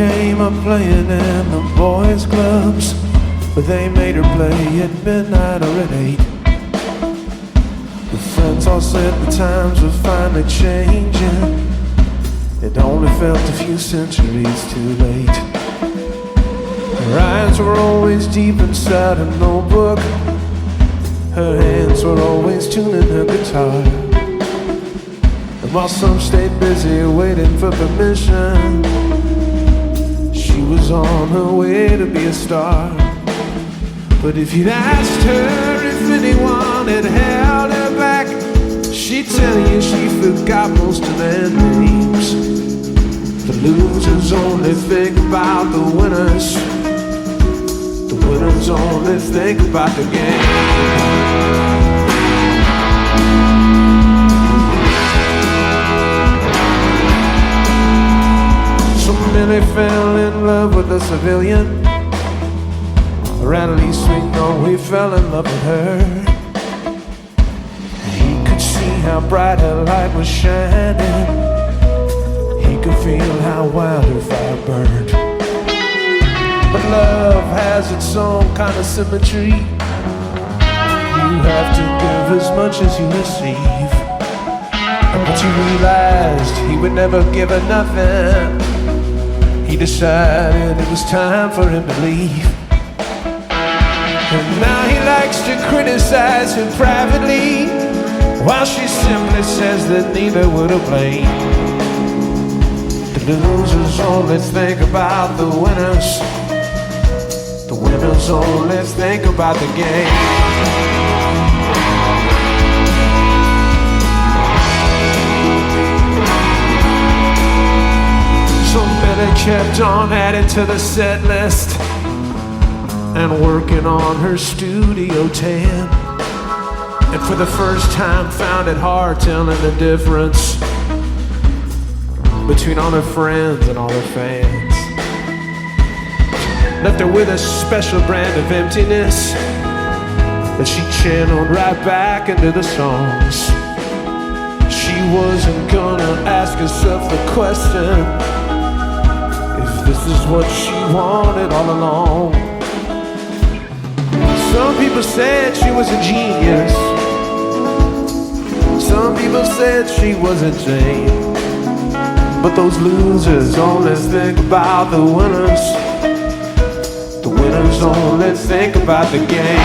came up playing in the boys' clubs, but they made her play at midnight or at 8. The friends all said the times were finally changing. It only felt a few centuries too late. Her eyes were always deep inside a notebook. Her hands were always tuning her guitar. And while some stayed busy waiting for permission, she was on her way to be a star. But if you'd asked her if anyone had held her back, she'd tell you she forgot most of their names. The losers only think about the winners. The winners only think about the game. So Millie fell in love with a civilian, or at least we know he fell in love with her. He could see how bright her light was shining. He could feel how wild her fire burned. But love has its own kind of symmetry. You have to give as much as you receive. And once he realized he would never give her nothing, he decided it was time for him to leave. And now he likes to criticize her privately, while she simply says that neither would have blamed. The losers only think about the winners. The winners only think about the game. So Millie kept on adding to the set list and working on her Studio 10. And for the first time found it hard telling the difference between all her friends and all her fans. Left her with a special brand of emptiness that she channeled right back into the songs. She wasn't gonna ask herself the question if this is what she wanted all along. Some people said she was a genius. Some people said she was insane. But those losers only think about the winners. The winners only think about the game.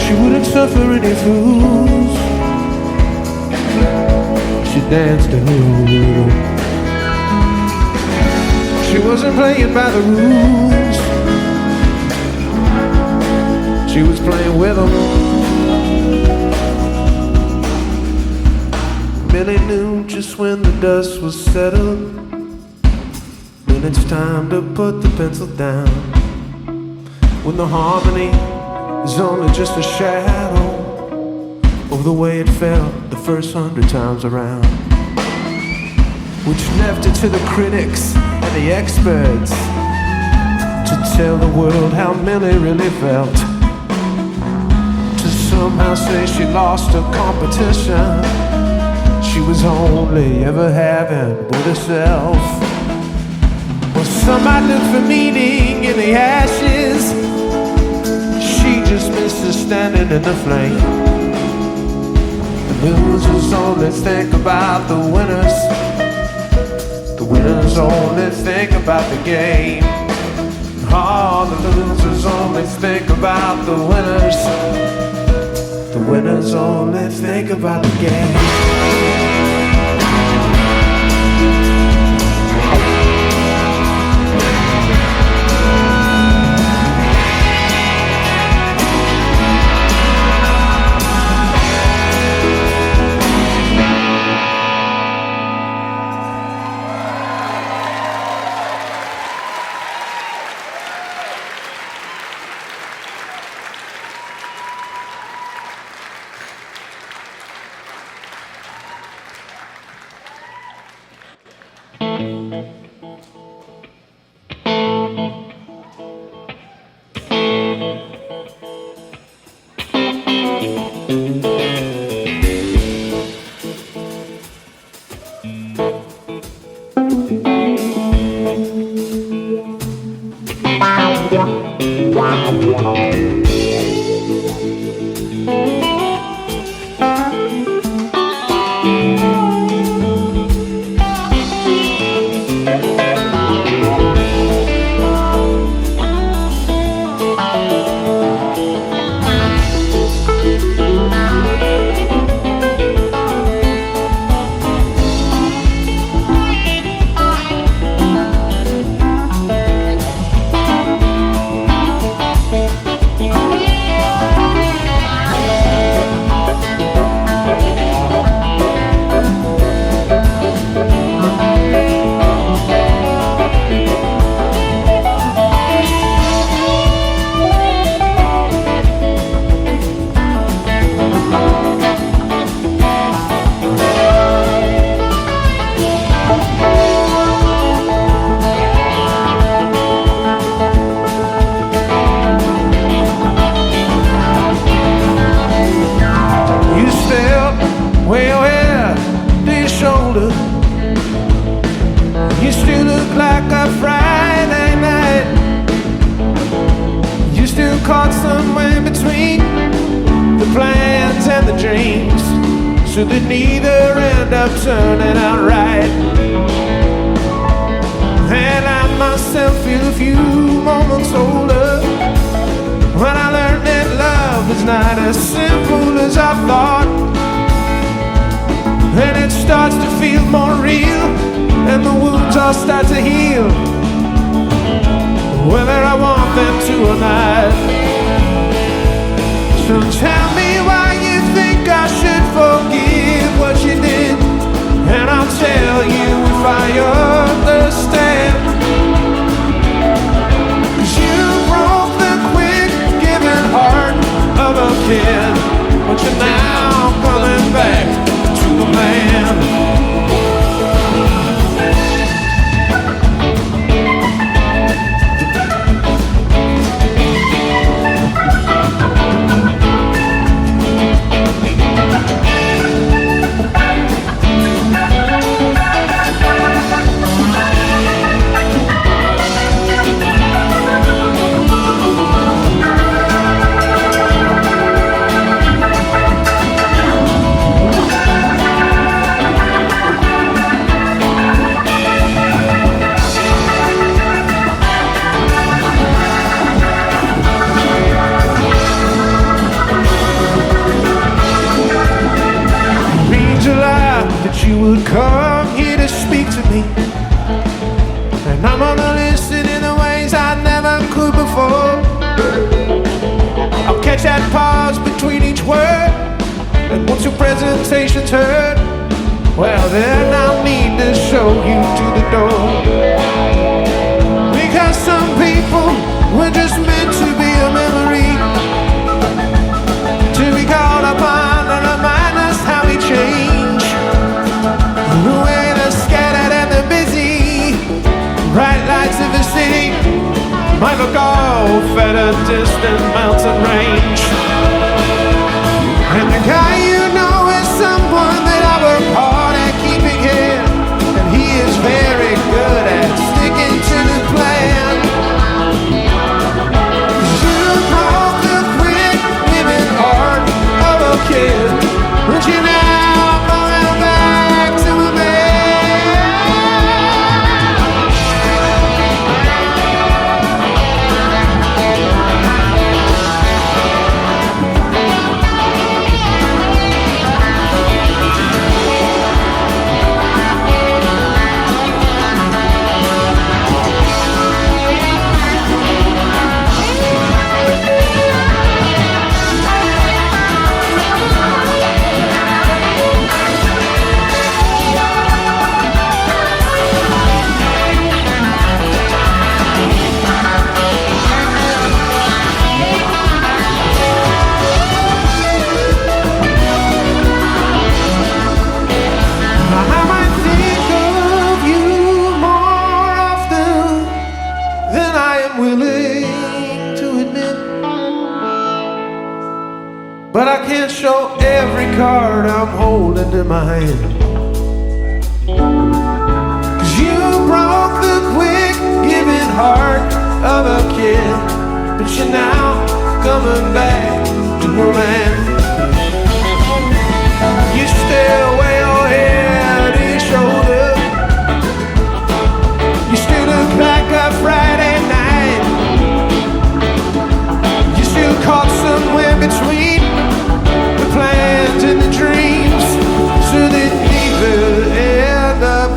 She wouldn't suffer any fools. She danced a hula. She wasn't playing by the rules. She was playing with them. Millie knew just when the dust was settled, when it's time to put the pencil down, when the harmony is only just a shadow of the way it felt the first 100 times around, which left it to the critics and the experts to tell the world how Millie really felt, to somehow say she lost her competition she was only ever having with herself. Well, some might look for meaning in the ashes. She just misses standing in the flame. The losers only think about the winners. The winners only think about the game. Oh, the losers only think about the winners. The winners only think about the game. So that neither end up turning out right. And I myself feel a few moments older when I learned that love is not as simple as I thought. And it starts to feel more real, and the wounds all start to heal, whether I want them to or not. So tell me why you think I should forgive what you did, and I'll tell you if I understand. 'Cause you broke the quick giving heart of a kid, but you're now coming back to the man. You would come here to speak to me, and I'm gonna listen in the ways I never could before. I'll catch that pause between each word, and once your presentation's heard, well then I'll need to show you to the door. Because some people were just meant to be a memory, to be called upon to remind us how we change. The way they're scattered and they're busy, bright lights of the city might look off at a distant mountain range. And the guy you know is someone that I work hard at keeping here, and he is very good at sticking to the plan. 'Cause you broke the quick giving heart of a kid, but you now going back to a man. but I can't show every card I'm holding in my hand. 'Cause you broke the quick giving heart of a kid, but you're now coming back to the land. You still wear your head to your shoulder. You still look like a Friday night. You still caught somewhere between the plans and the dreams, so they neither end up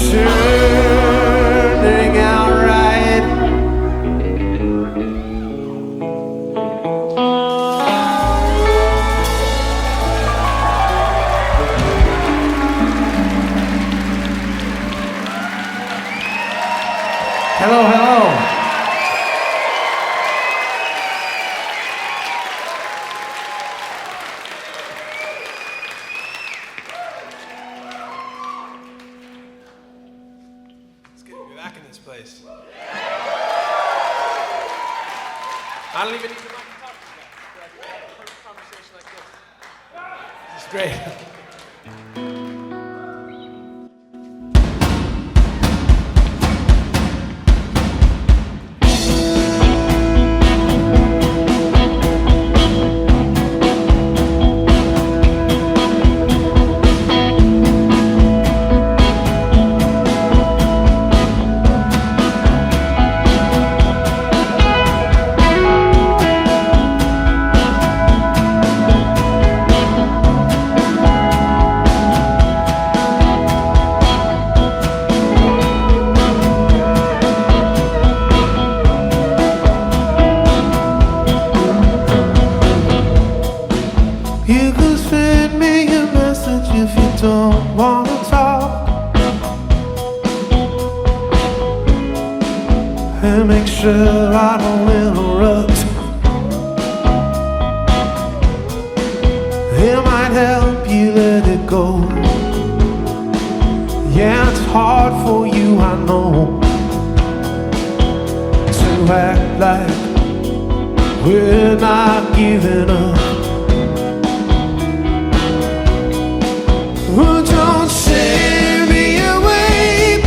turning out right. Hello, hello. It's good to be back in this place. I don't even need the mic to talk to you guys. I have a conversation like this. It's great. You can send me a message if you don't want to talk, and make sure I don't interrupt. It might help you let it go. Yeah, it's hard for you, I know, to act like we're not giving up. Oh, don't send me away.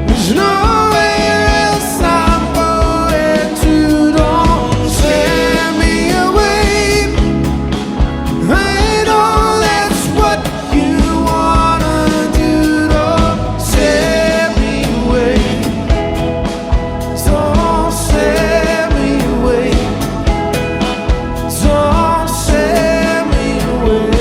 There's nowhere else I'm going to. Don't send me away. I know that's what you wanna do. Don't send me away. Don't send me away. Don't send me away.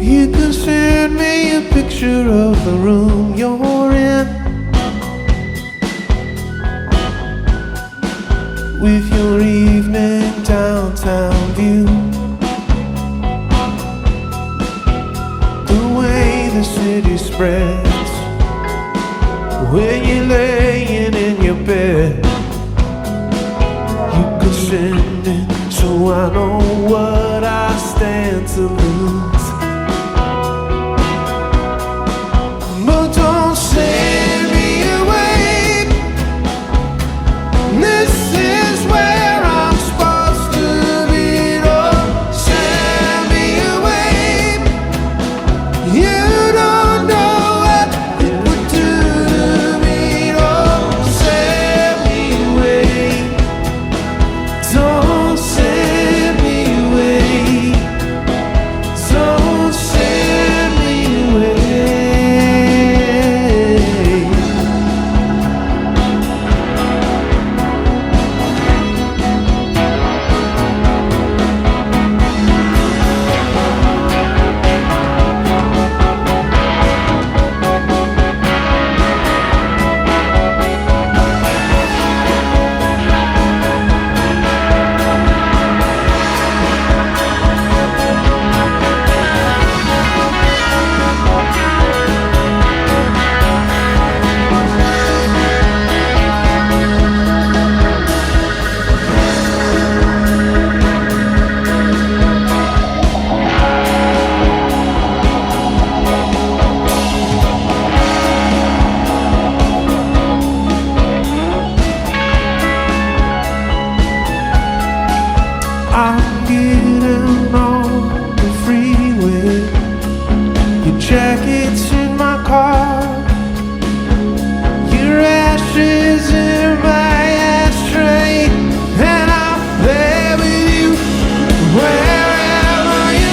You can send me a picture of the room you're in, with your evening downtown view. The way the city spreads when you're laying in your bed. You could send it so I know what I stand to lose. But don't send me away. This is where I'm supposed to be. Don't send me away. You don't know what it would do to me. Don't send me away. Don't send me away. Don't jackets in my car, your ashes in my ashtray, and I'll play with you wherever you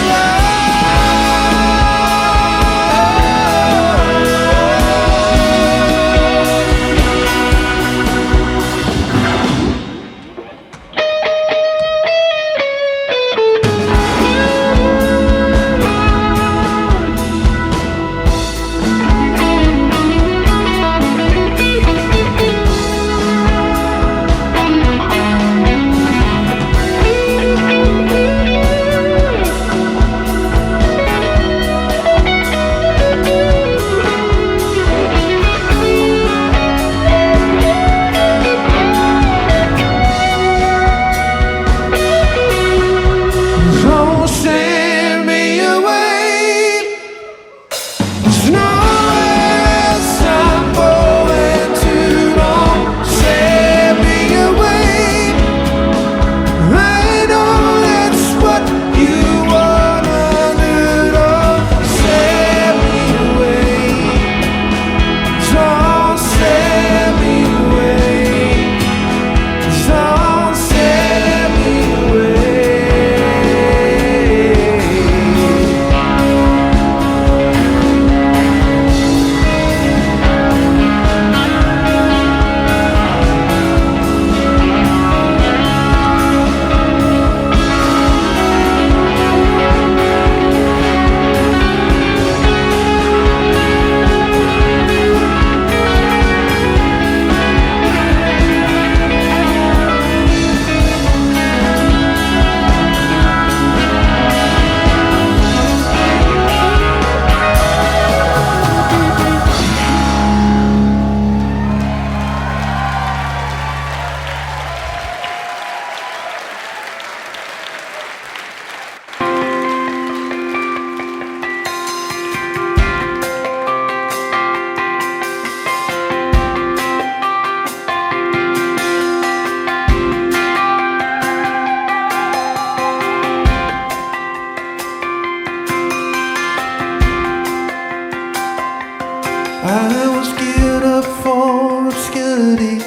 I was geared up for obscurity,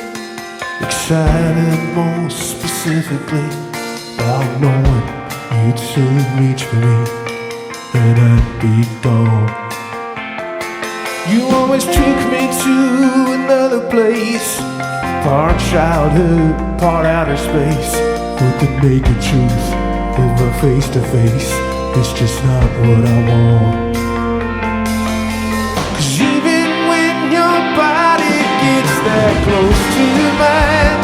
excited most specifically about knowing you'd soon reach for me and I'd be gone. You always took me to another place, part childhood, part outer space, but the naked truth of our face to face is just not what I want. That close to mine,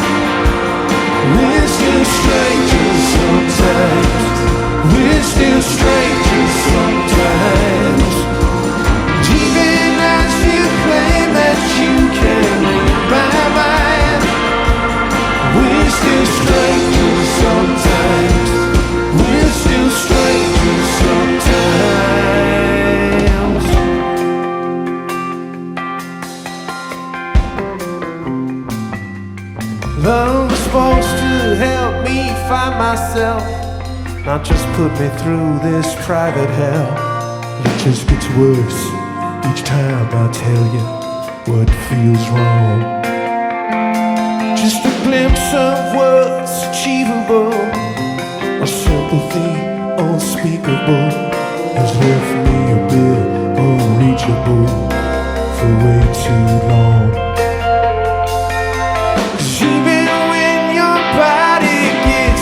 we're still strangers sometimes. We're still strangers sometimes. Even as you claim that you can read my mind, we're still strangers sometimes. We're still strangers sometimes. Love was supposed to help me find myself, not just put me through this private hell. It just gets worse each time I tell you what feels wrong. Just a glimpse of what's achievable, a sympathy unspeakable, has left me a bit unreachable for way too long.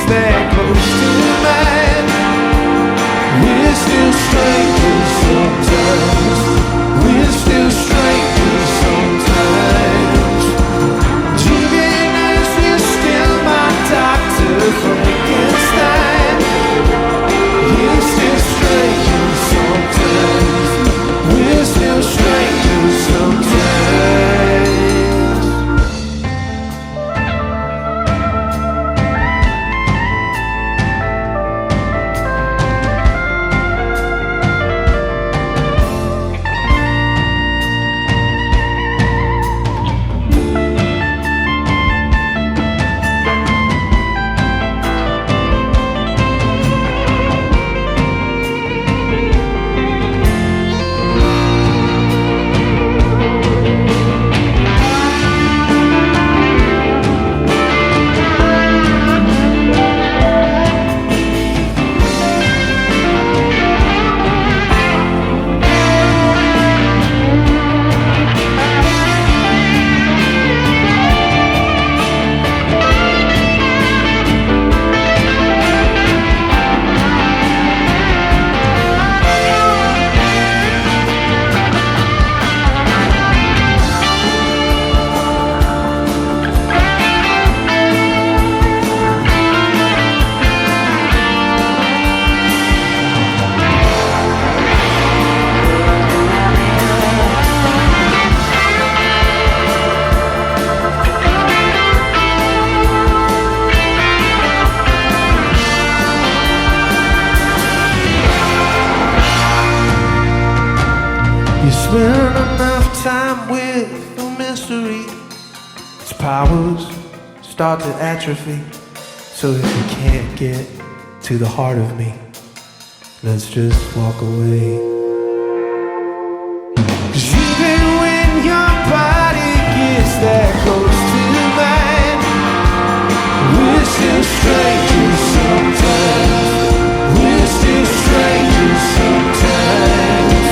That close to mine, we're still strangers sometimes. We're still strangers sometimes. Even as you're still my Dr. Frankenstein, we're still strangers sometimes. We're still strangers sometimes. You spend enough time with the mystery, its powers start to atrophy. So if you can't get to the heart of me, let's just walk away. 'Cause even when your body gets that close to mine, we're still strangers sometimes. We're still strangers sometimes.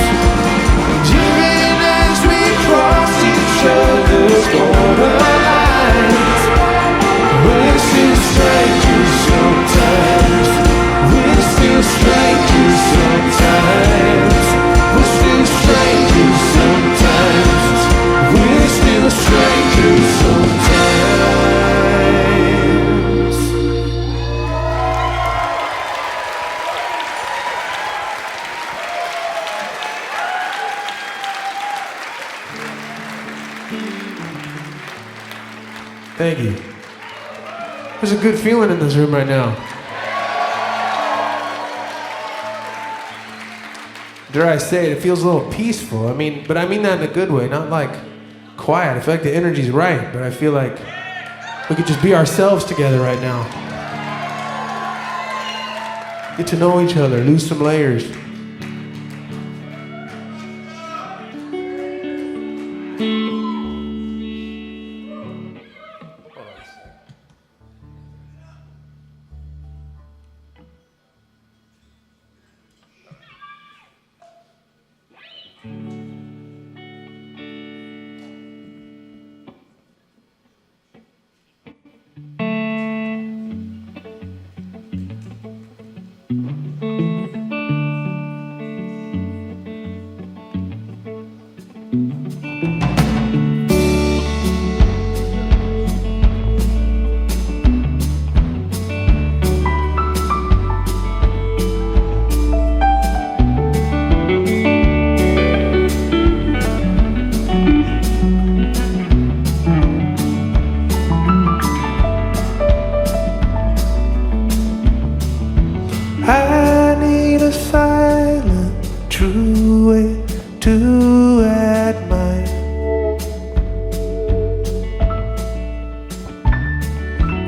Even as we cross each other's borderlines, we're still strangers sometimes. We're still strangers sometimes. We're still strangers sometimes. We're still strangers sometimes. Thank you. There's a good feeling in this room right now. Dare I say it feels a little peaceful. But I mean that in a good way, not like quiet. I feel like the energy's right, but I feel like we could just be ourselves together right now. Get to know each other, lose some layers.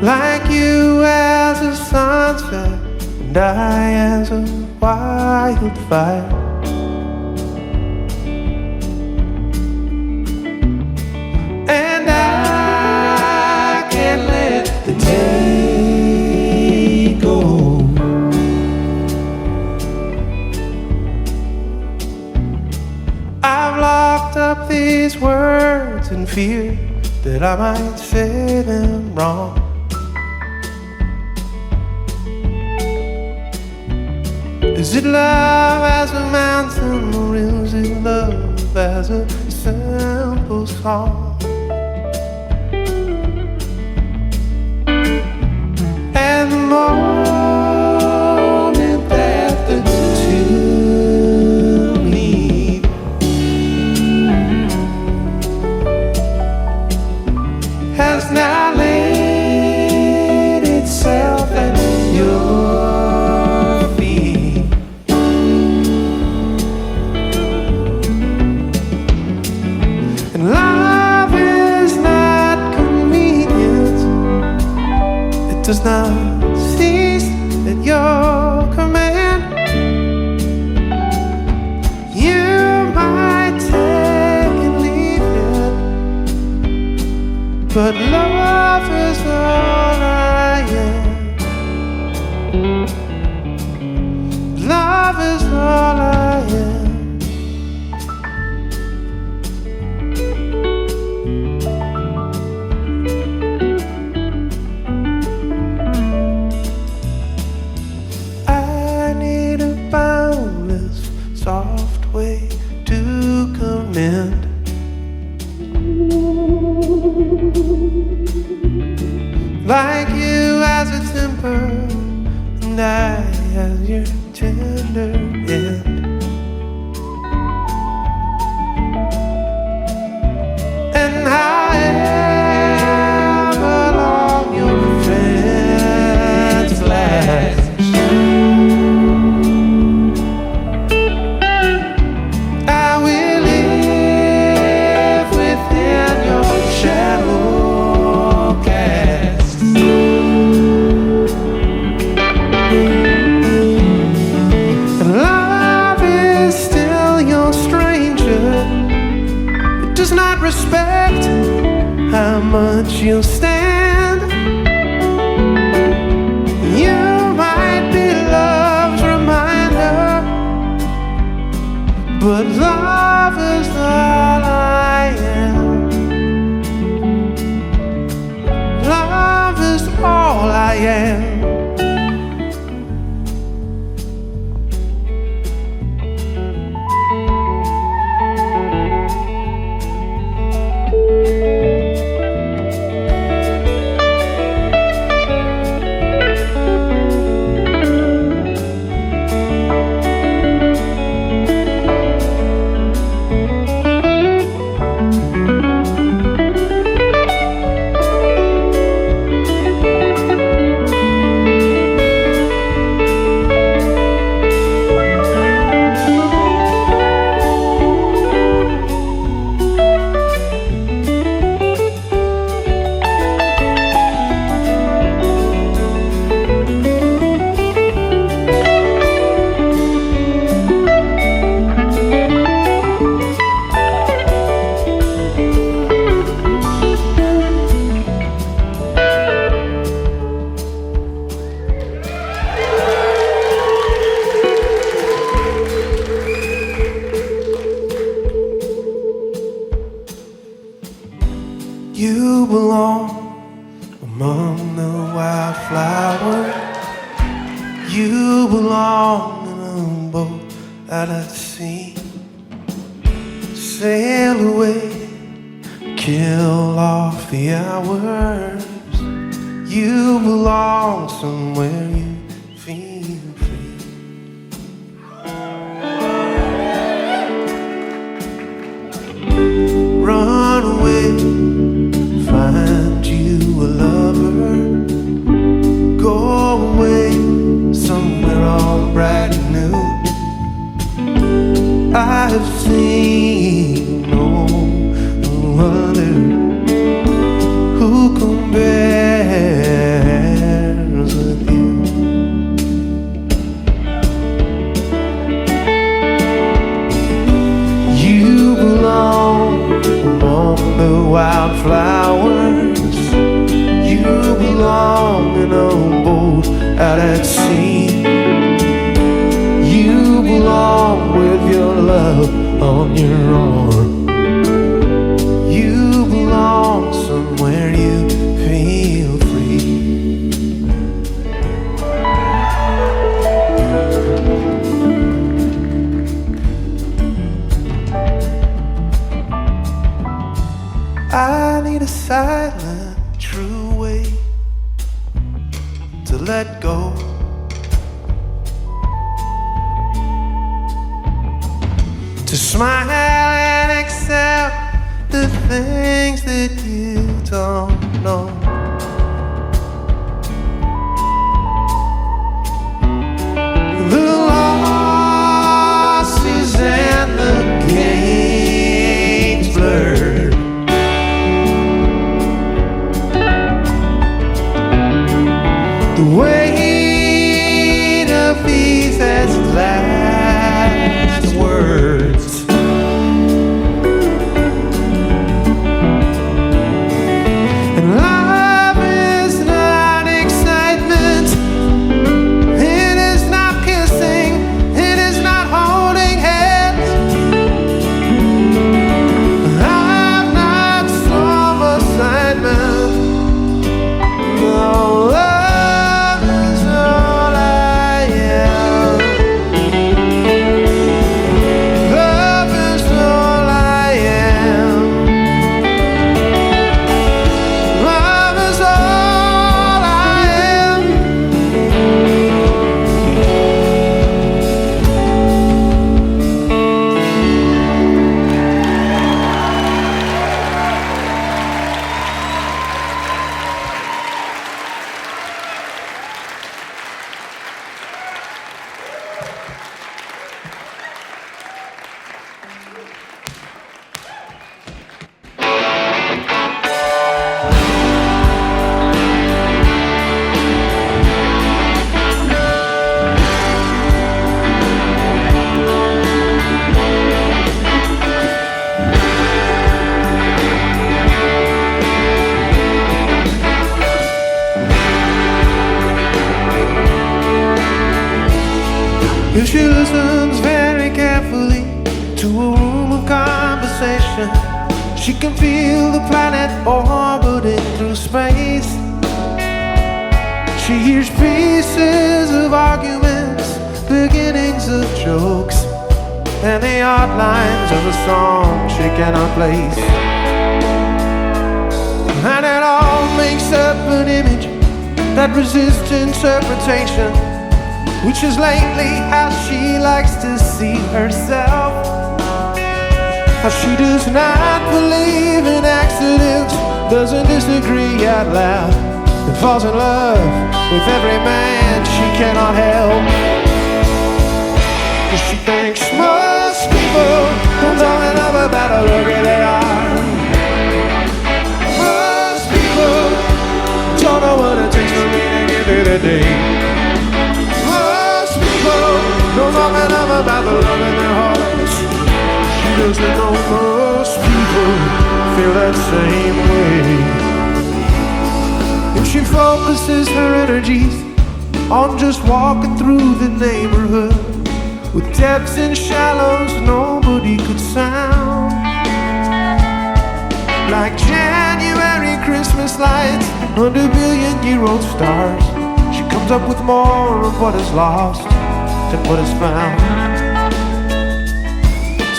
Like you as a sunset, and I as a wildfire. And I can't let the day go. I've locked up these words in fear that I might say them wrong. Is it love as a mountain, or is it love as a simple song? And the moment that the two meet, has now laid itself at your does not cease at your command. You might take and leave it, but love is all I am. Love is all I am. Soft way to commend. Like respect how much you stand. You might be love's reminder, but love is all I am. Love is all I am. You belong among the wildflowers. You belong in a boat out at sea. Sail away, kill off the hours. You belong somewhere you feel free. Run away, find you a lover. Go away somewhere all bright and new. I've seen no other who compares with you. You belong among the wildflowers. You belong in a boat out at sea. You belong with your love on your arm. You belong somewhere you feel free. I need a silent, true way to let go. To smile and accept the things that you don't know. The losses and the gains blurred. The weight of these as last words. And life If she listens very carefully to a room of conversation, she can feel the planet orbiting through space. She hears pieces of arguments, beginnings of jokes, and the outlines of a song she cannot place. And it all makes up an image that resists interpretation, which is lately how she likes to see herself. How she does not believe in accidents, doesn't disagree out loud, and falls in love with every man she cannot help. 'Cause she thinks most people don't talk enough about how lucky they are. Most people don't know what it takes for me to get through the day. Most people don't talk enough about the love in their hearts. She doesn't know most people feel that same way. If she focuses her energies on just walking through the neighborhood with depths and shallows nobody could sound, like January Christmas lights under billion-year-old stars, she comes up with more of what is lost than what is found.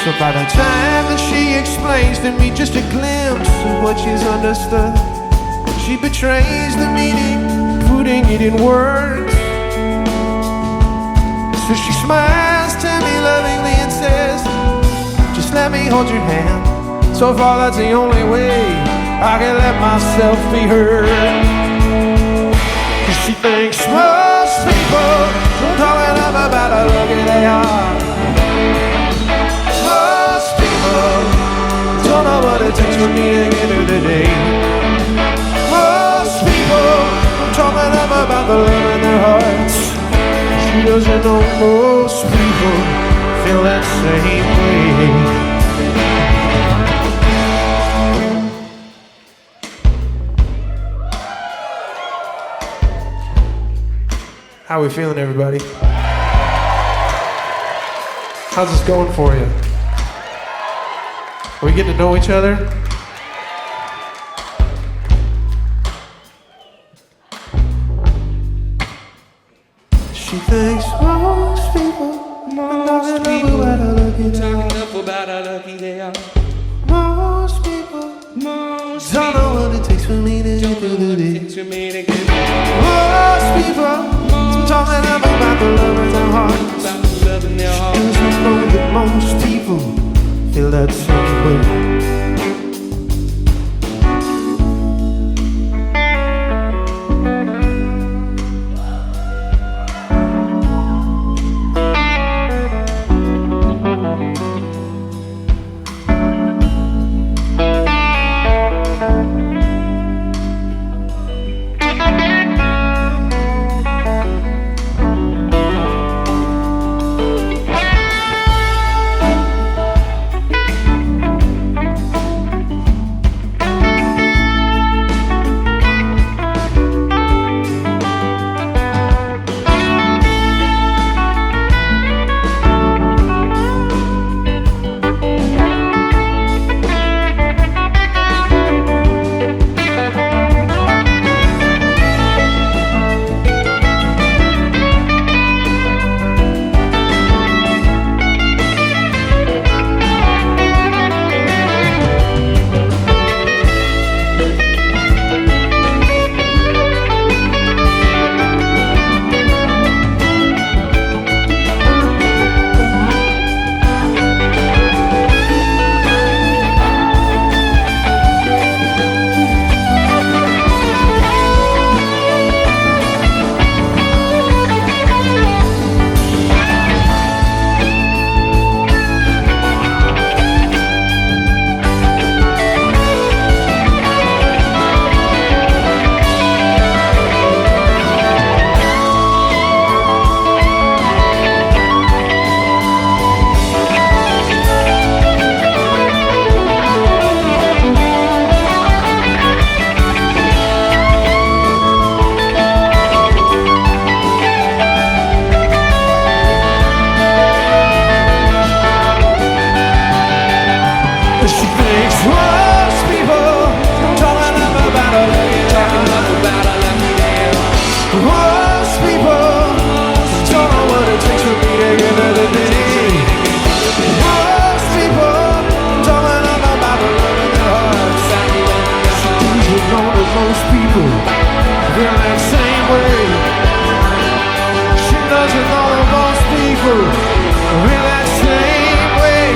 So by the time that she explains to me just a glimpse of what she's understood, she betrays the meaning, putting it in words. So she smiles to me lovingly and says, just let me hold your hand. So far that's the only way I can let myself be heard. 'Cause she thinks most people don't talk enough about how lucky they are. Most people don't know what it takes for me to get through the day. Most people don't talk enough about the love in their hearts. She doesn't know most people feel that same way. How are we feeling, everybody? How's this going for you? Are we getting to know each other? She thinks most people talking enough about how lucky they are. Most people don't know what it takes for me to get through the day. Most people talking enough about the love in their hearts. She doesn't know that most people feel that same way. Most people talking enough about a lucky day. Most people don't know what it takes for me to get another day. Most people don't know about the love in their hearts. You know that most people feel that same way. She doesn't know that most people feel that same way.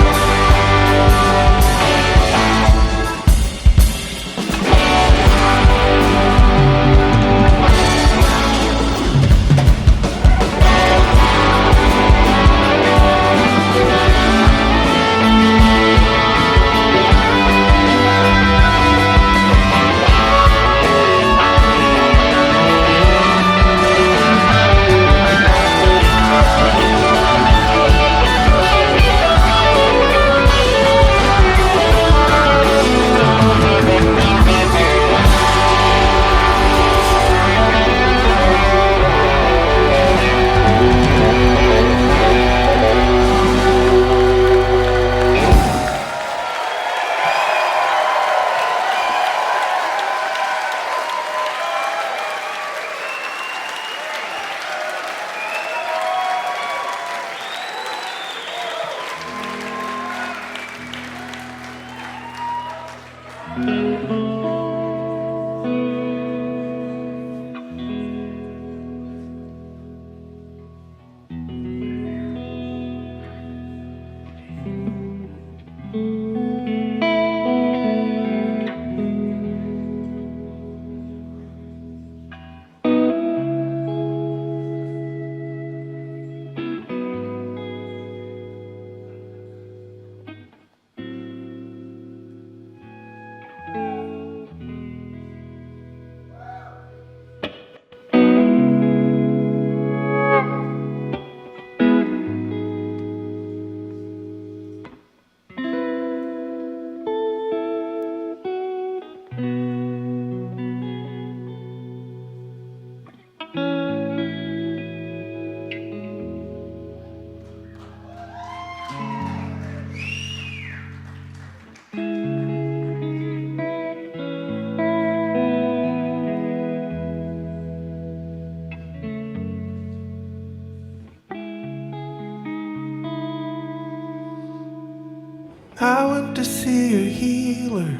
I went to see a healer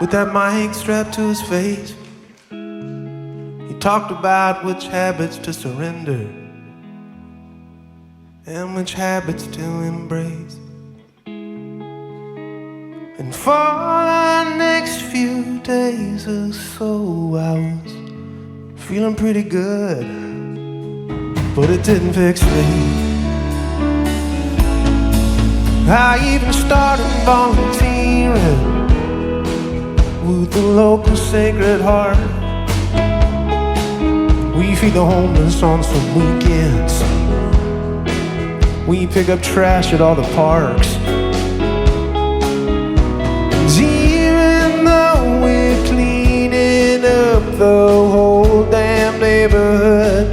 with that mic strapped to his face. He talked about which habits to surrender and which habits to embrace. And for the next few days or so, I was feeling pretty good, but it didn't fix me. I even started volunteering with the local Sacred Heart. We feed the homeless on some weekends. We pick up trash at all the parks. And even though we're cleaning up the whole damn neighborhood,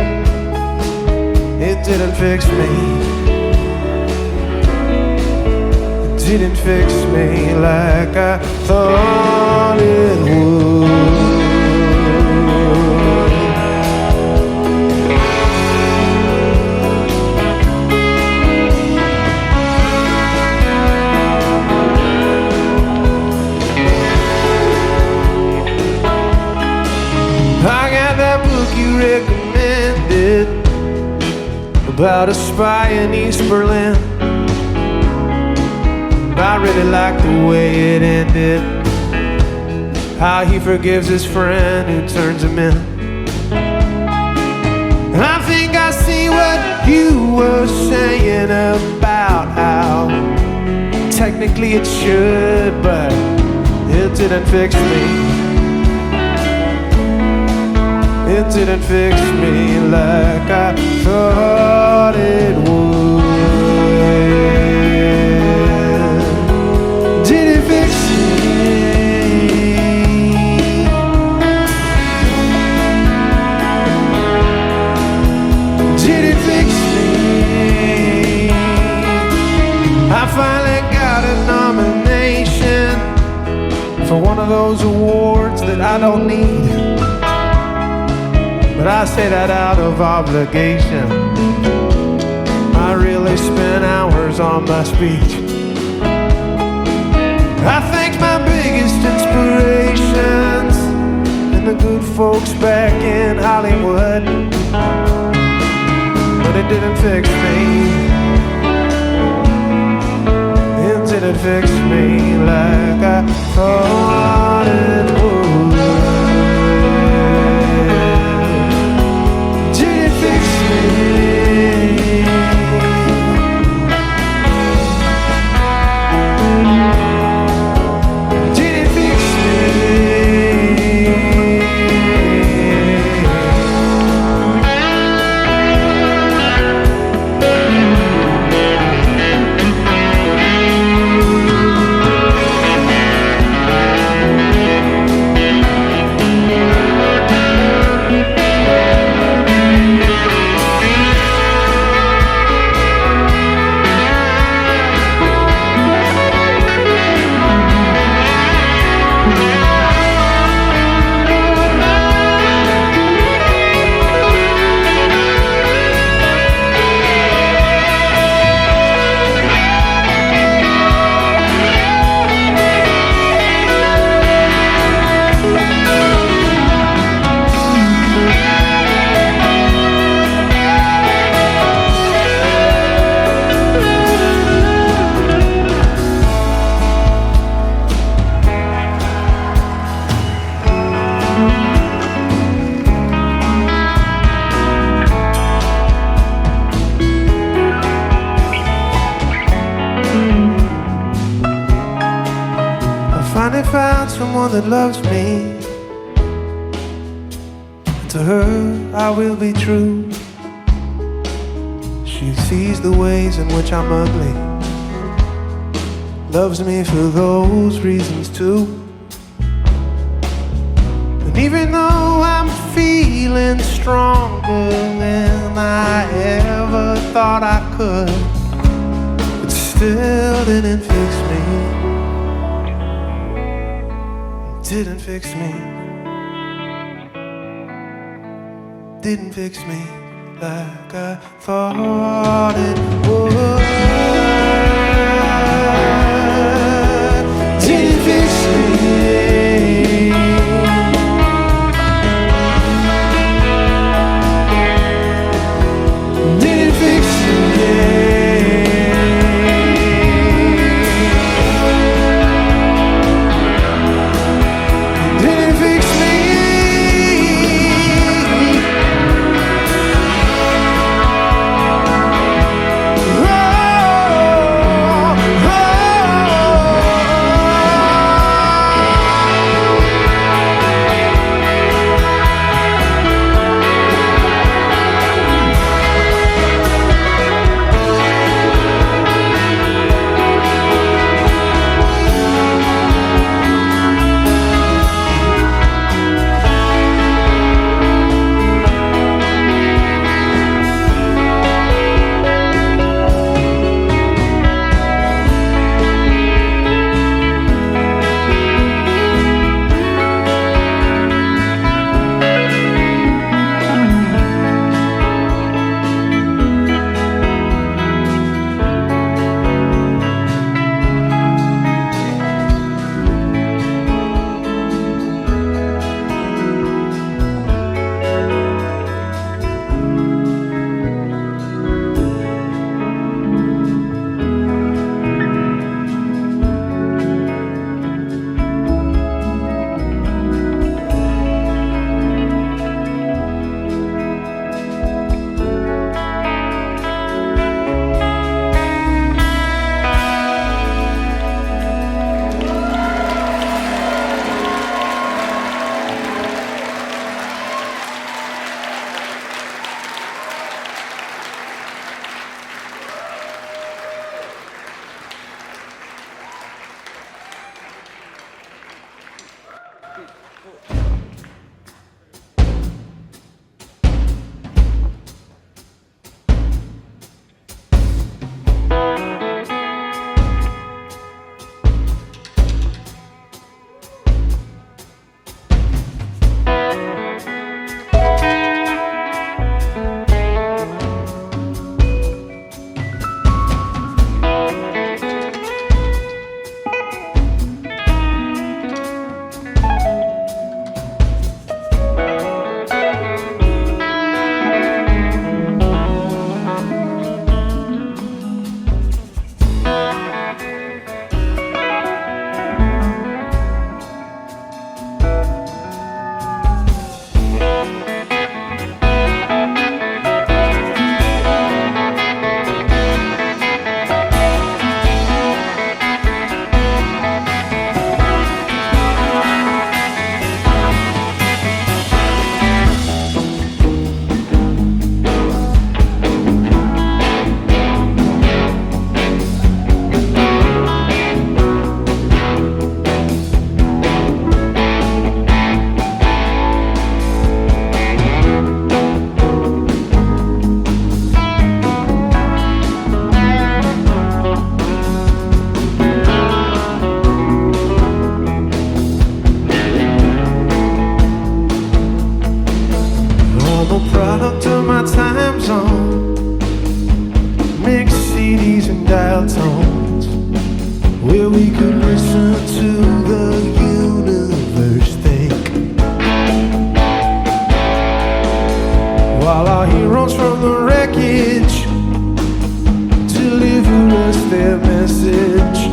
it didn't fix me. Didn't fix me like I thought it would. I got that book you recommended about a spy in East Berlin. I really liked the way it ended, how he forgives his friend who turns him in. And I think I see what you were saying about how technically it should, but it didn't fix me. It didn't fix me like I thought it would. I finally got a nomination for one of those awards that I don't need. But I say that out of obligation. I really spent hours on my speech. I thank my biggest inspirations and the good folks back in Hollywood. But it didn't fix me. It didn't fix me like I thought it would. Didn't fix me. Someone that loves me, and to her I will be true. She sees the ways in which I'm ugly, loves me for those reasons too. And even though I'm feeling stronger than I ever thought I could, it still didn't fix me. Didn't fix me. Didn't fix me like I thought it would. Didn't fix me. Didn't fix me. Oh, dial tones where we could listen to the universe think, while our heroes from the wreckage deliver us their message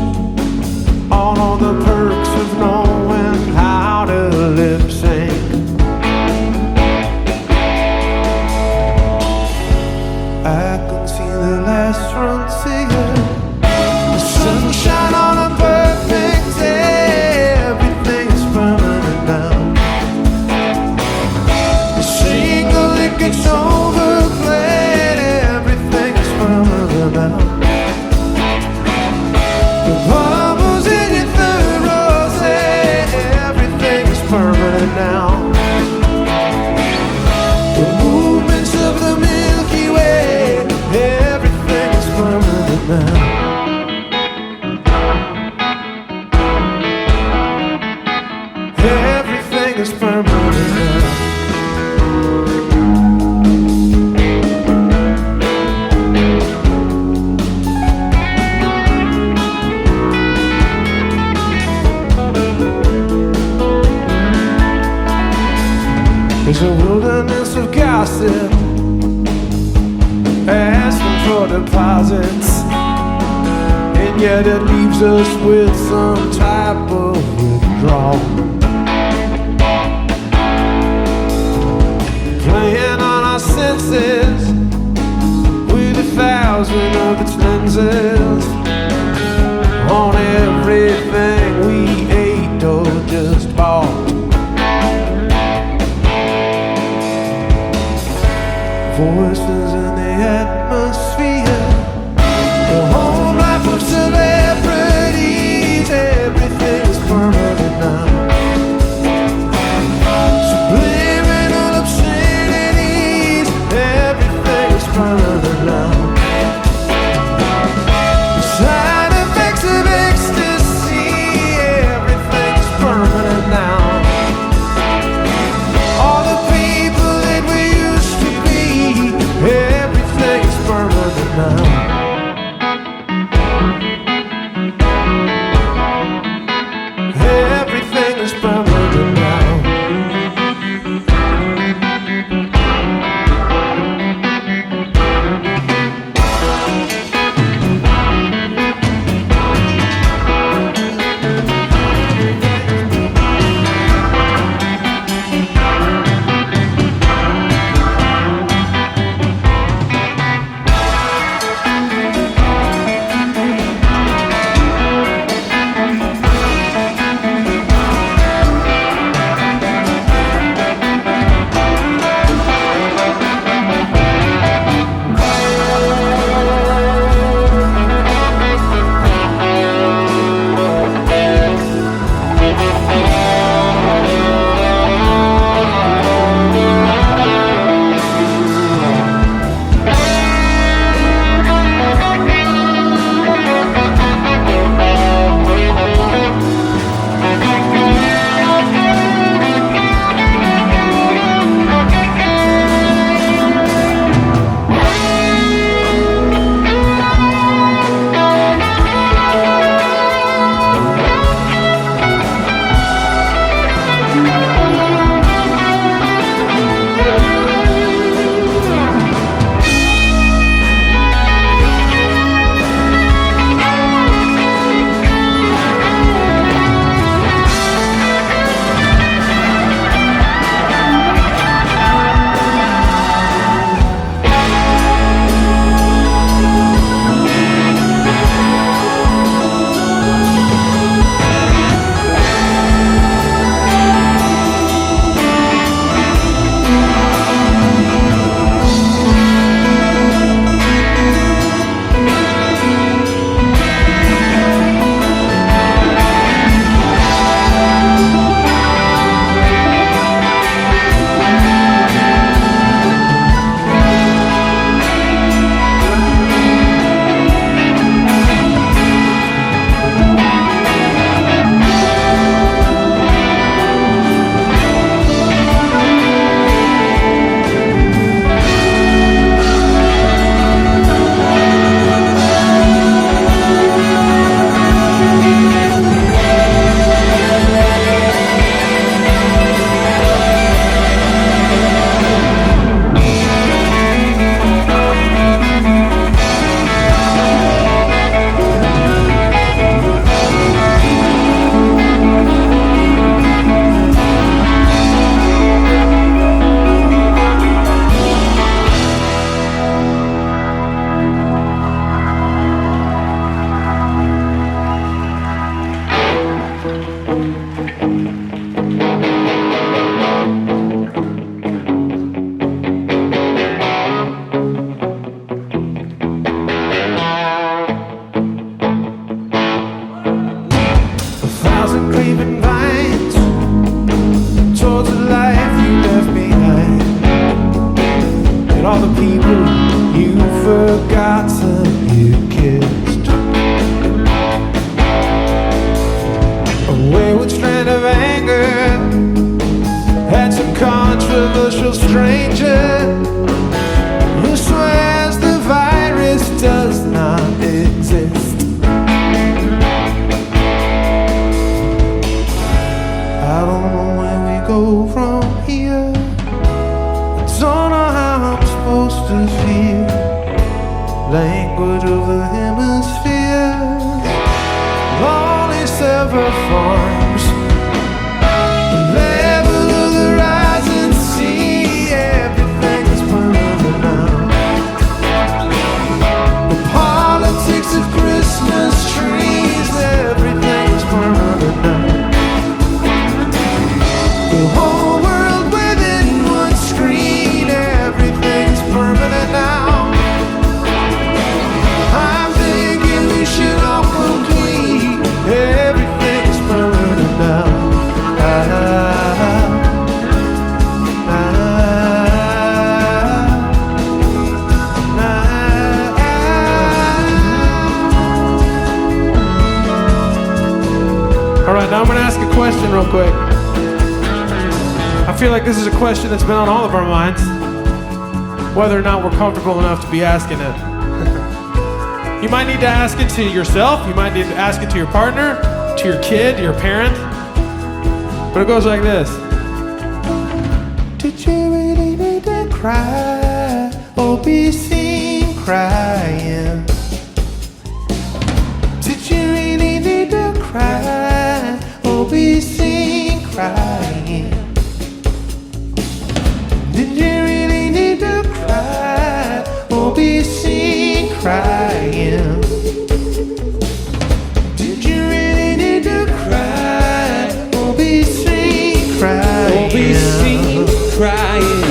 on all the perks of knowing how to lip sync. I can see the last frontier, the sunshine on a perfect day. Everything is permanent now. The single it gets overplayed. Everything is permanent now. The bubbles in your third rose, everything is permanent now. The movements of the Milky Way, everything is permanent now. Everything is permanent now. There's a wilderness of gossip asking for deposits, and yet it leaves us with some type of withdrawal. Playing on our senses with 1,000 of its lenses on everything we ate or just bought. Voices in the atmosphere, the whole life of celebrities, everything is permanent now. Subliminal obscenities, everything is permanent now. The side effects of ecstasy, everything is permanent now. All the people that we used to be, everything is permanent now. Everything is permanent now. of her farms. The level of the rising sea, everything is permanent now. The politics of Christmas trees, everything is permanent now. The whole world within one screen, everything's permanent now. I'm thinking we should all complete, everything's permanent now. All right, now I'm gonna ask a question real quick. I feel like this is a question that's been on all of our minds, whether or not we're comfortable enough to be asking it. You might need to ask it to yourself, you might need to ask it to your partner, to your kid, to your parent. But it goes like this. Did you really need to cry or be seen crying? Did you really need to cry or be seen crying? Did you really need to cry or be seen crying? Did you really need to cry or be seen crying? Or be seen crying?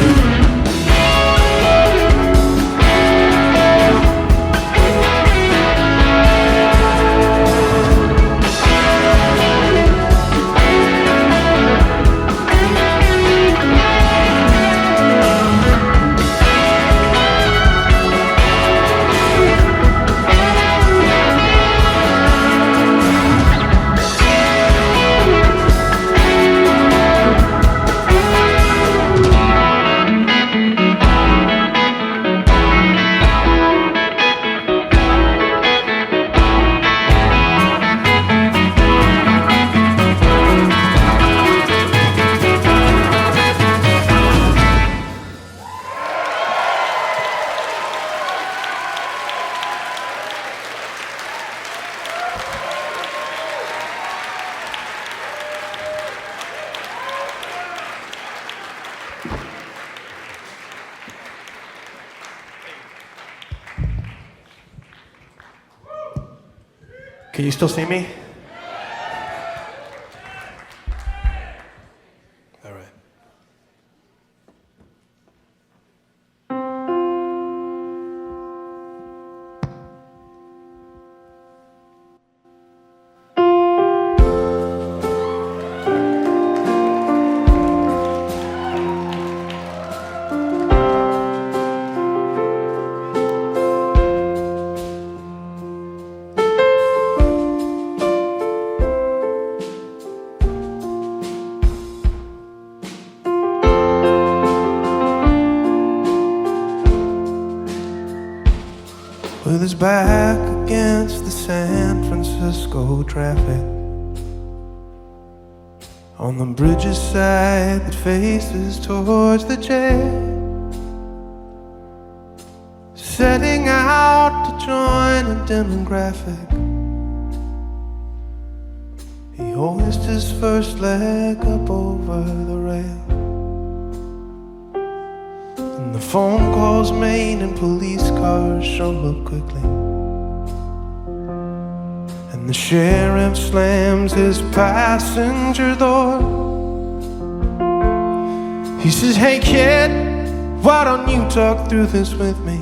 Can you still see me? All right. With his back against the San Francisco traffic, on the bridge's side that faces towards the jail, setting out to join a demographic. He hoisted his first leg up over the rail, and the phone calls made and police cars show up quickly, and the sheriff slams his passenger door. He says, "Hey kid, why don't you talk through this with me?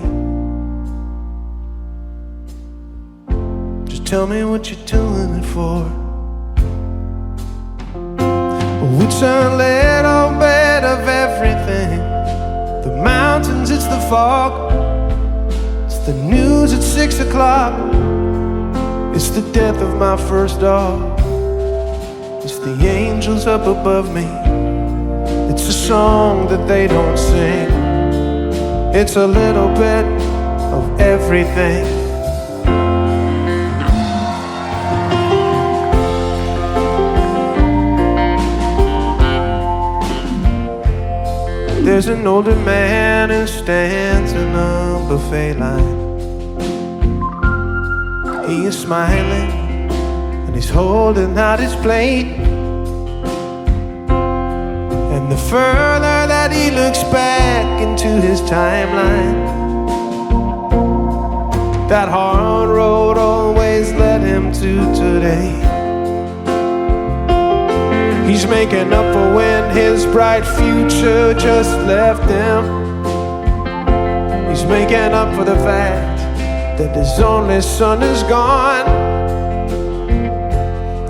Just tell me what you're doing it for." It's a little bit of everything. The mountains, it's the fog, it's the news at 6 o'clock, it's the death of my first dog, it's the angels up above me, it's a song that they don't sing, it's a little bit of everything. There's an older man who stands in a buffet line. He is smiling and he's holding out his plate. And the further that he looks back into his timeline, that hard road always led him to today. He's making up for when his bright future just left him. He's making up for the fact that his only son is gone,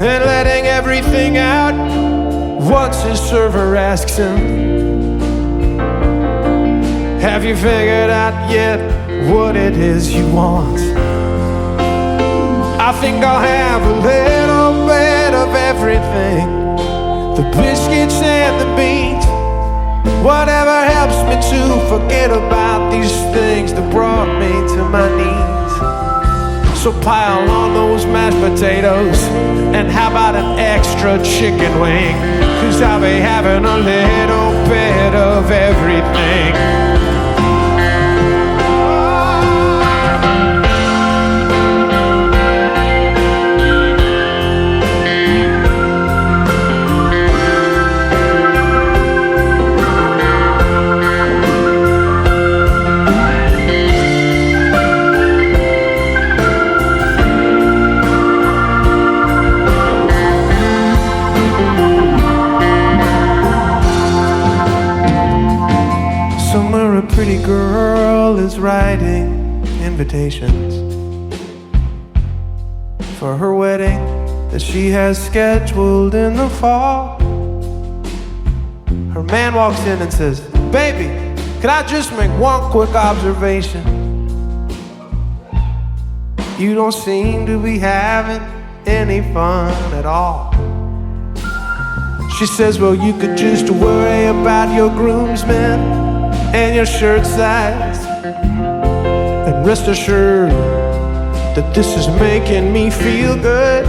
and letting everything out once his server asks him, have you figured out yet what it is you want? I think I'll have a little bit of everything, the biscuits and the beans, whatever helps me to forget about these things that brought me to my knees. So pile on those mashed potatoes, and how about an extra chicken wing? 'Cause I'll be having a little bit of everything. Somewhere a pretty girl is writing invitations for her wedding that she has scheduled in the fall. Her man walks in and says, baby, could I just make one quick observation? You don't seem to be having any fun at all. She says, well, you could just worry about your groomsmen and your shirt size, and rest assured that this is making me feel good.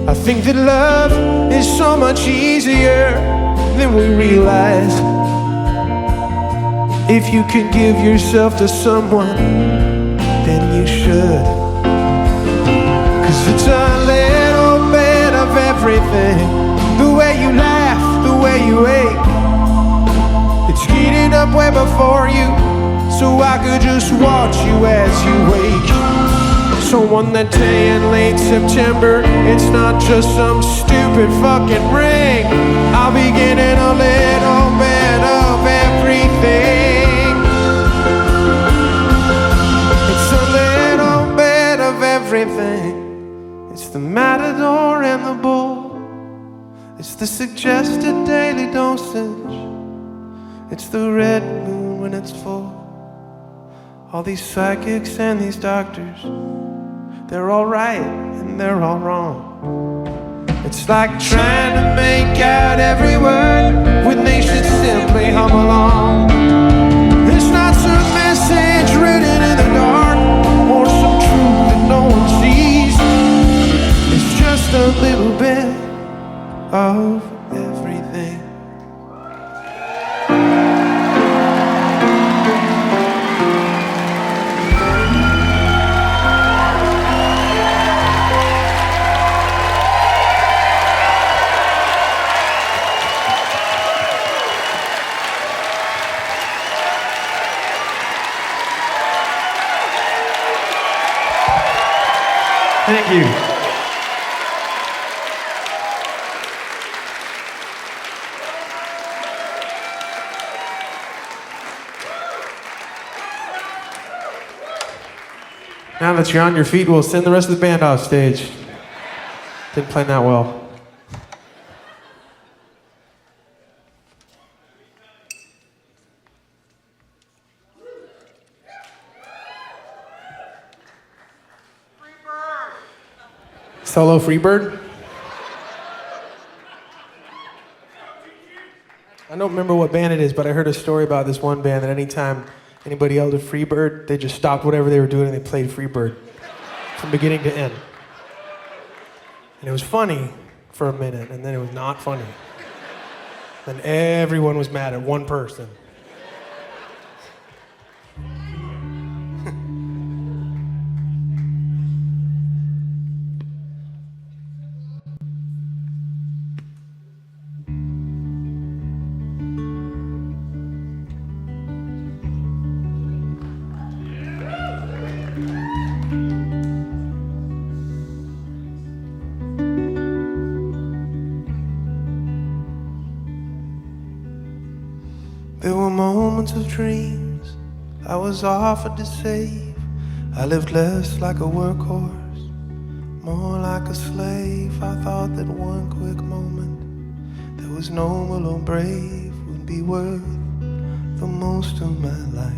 I think that love is so much easier than we realize if you can give yourself to someone, then you should. 'Cause it's a little bit of everything, the way you laugh, the way you ache. It's heated up way before you, so I could just watch you as you wake. So on that day in late September, it's not just some stupid fucking ring. I'll be getting a little bit of everything. It's a little bit of everything. It's the matador and the bull. It's the suggested daily dosage. It's the red moon when it's full. All these psychics and these doctors, they're all right and they're all wrong. It's like trying to make out every word when they should simply hum along. It's not some message written in the dark, or some truth that no one sees. It's just a little bit of everything. Thank you. Now that you're on your feet, we'll send the rest of the band off stage. Didn't play that well. Solo Freebird? I don't remember what band it is, but I heard a story about this one band that anytime anybody yelled at Freebird, they just stopped whatever they were doing and they played Freebird from beginning to end. And it was funny for a minute, and then it was not funny. Then everyone was mad at one person. moments of dreams I was offered to save. I lived less like a workhorse, more like a slave. I thought that one quick moment that was noble or brave would be worth the most of my life.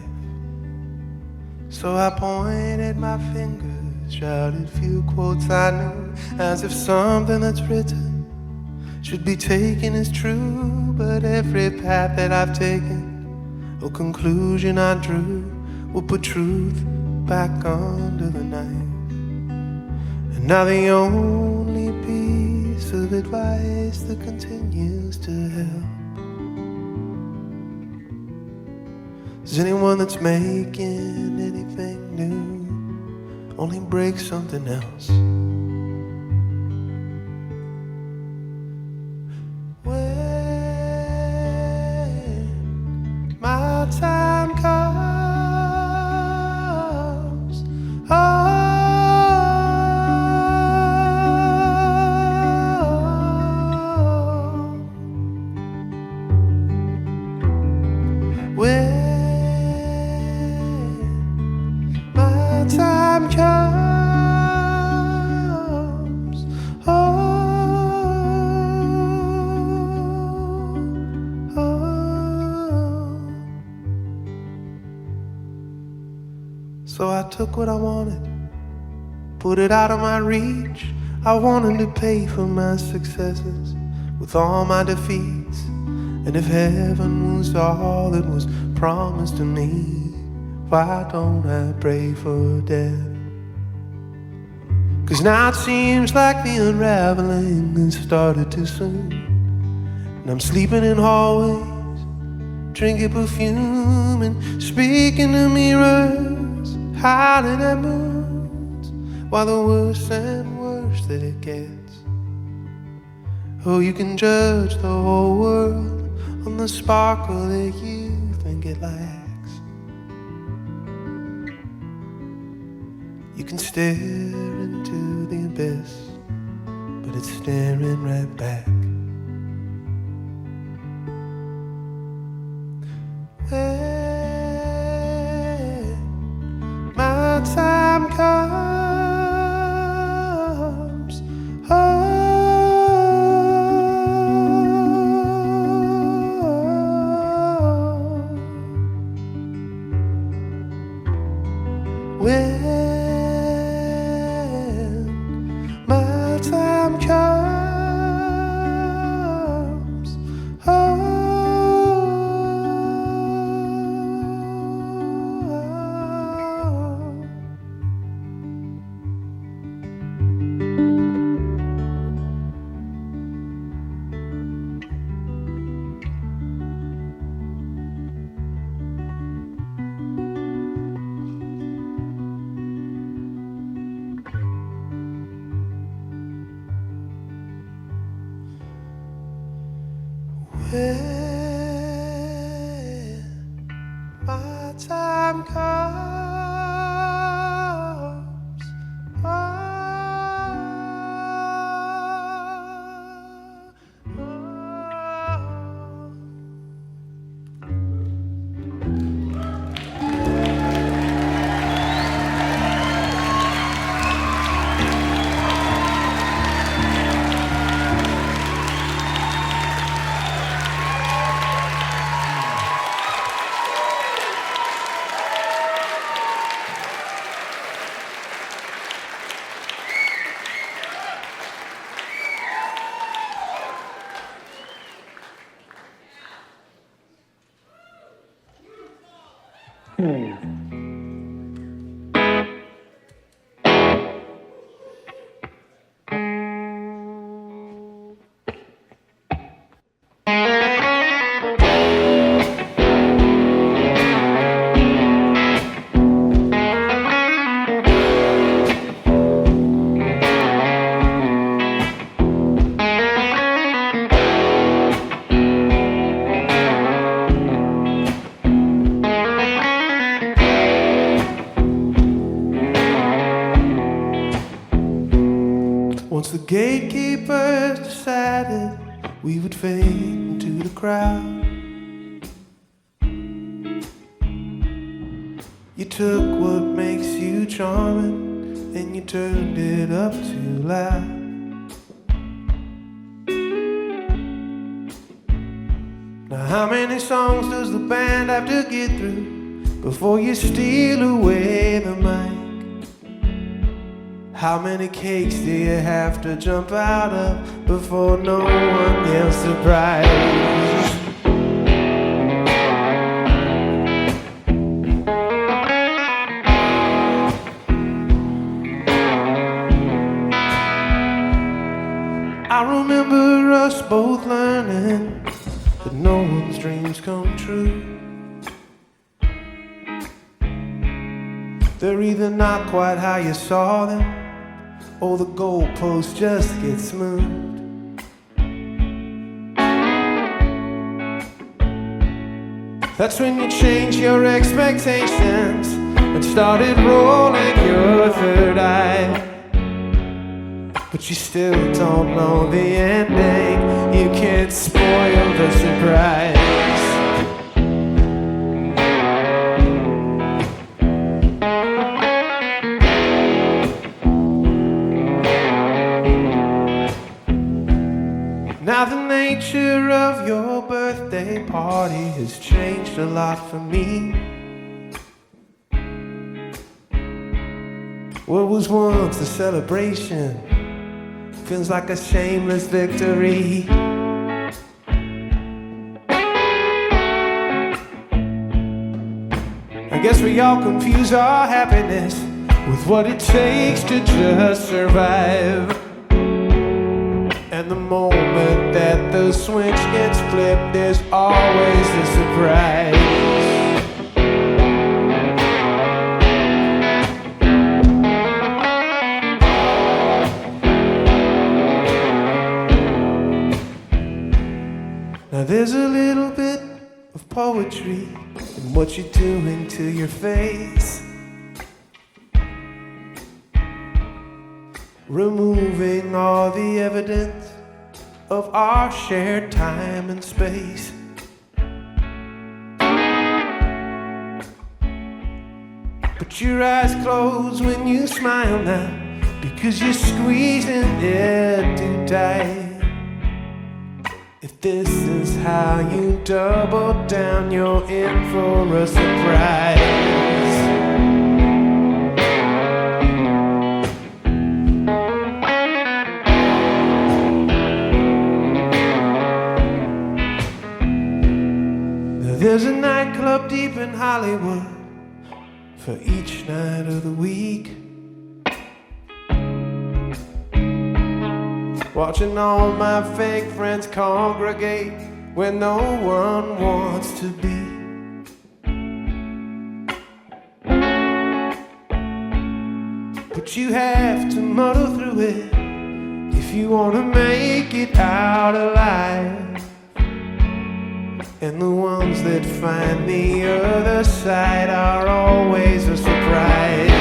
So I pointed my fingers, shouted few quotes I knew, as if something that's written should be taken as true. But every path that I've taken, or conclusion I drew, will put truth back under the knife. And now the only piece of advice that continues to help is anyone that's making anything new only breaks something else. When my time comes, when my time comes, So I took what I wanted, put it out of my reach. I wanted to pay for my successes with all my defeats. And if heaven was all that was promised to me, why don't I pray for death? 'Cause now it seems like the unraveling has started too soon, and I'm sleeping in hallways, drinking perfume and speaking to mirrors, howling at moons, while the worse and worse that it gets. Oh, you can judge the whole world on the sparkle that you think it lacks. You can stare into the abyss, but it's staring right back. When my time comes, when my time comes, when my time comes, once the gatekeepers decided we would fade into the crowd, took what makes you charming and you turned it up too loud. Now how many songs does the band have to get through before you steal away the mic? How many cakes do you have to jump out of before no one gets surprised? I remember us both learning that no one's dreams come true. They're either not quite how you saw them, or the goalposts just get moved. That's when you change your expectations and started rolling your third eye. But you still don't know the ending, you can't spoil the surprise. Now the nature of your birthday party has changed a lot for me. What was once a celebration feels like a shameless victory. I guess we all confuse our happiness with what it takes to just survive. And the moment that the switch gets flipped, there's always a surprise. Now there's a little bit of poetry in what you're doing to your face, removing all the evidence of our shared time and space. But your eyes close when you smile now, because you're squeezing it too tight. If this is how you double down, you're in for a surprise. Now there's a nightclub deep in Hollywood for each night of the week. Watching all my fake friends congregate where no one wants to be. But you have to muddle through it if you want to make it out alive. And the ones that find the other side are always a surprise.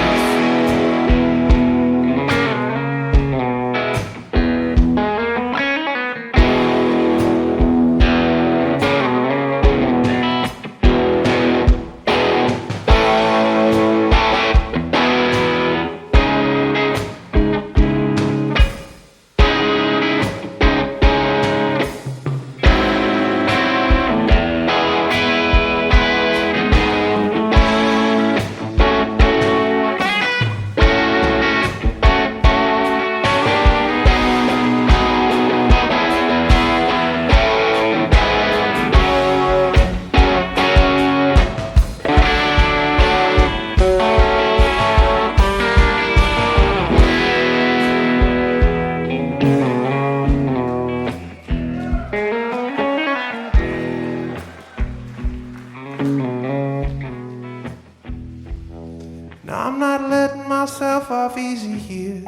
Now I'm not letting myself off easy here.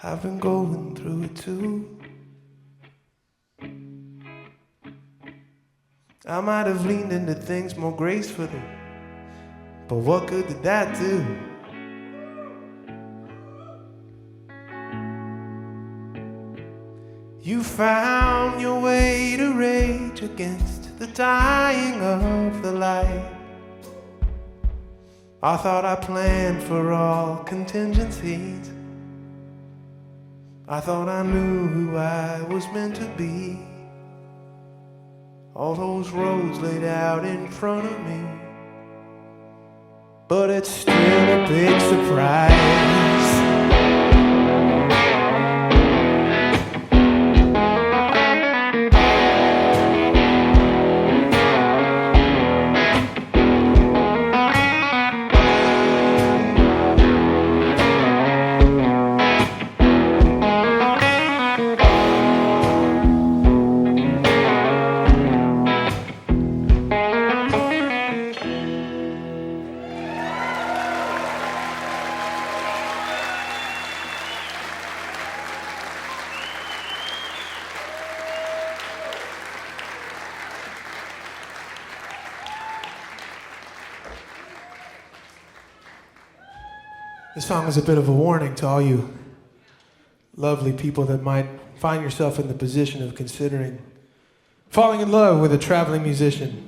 I've been going through it too. I might have leaned into things more gracefully, but what good did that do? You found your way to rage against the dying of the light. I thought I planned for all contingencies. I thought I knew who I was meant to be. All those roads laid out in front of me. But it's still a big surprise. This song is a bit of a warning to all you lovely people that might find yourself in the position of considering falling in love with a traveling musician.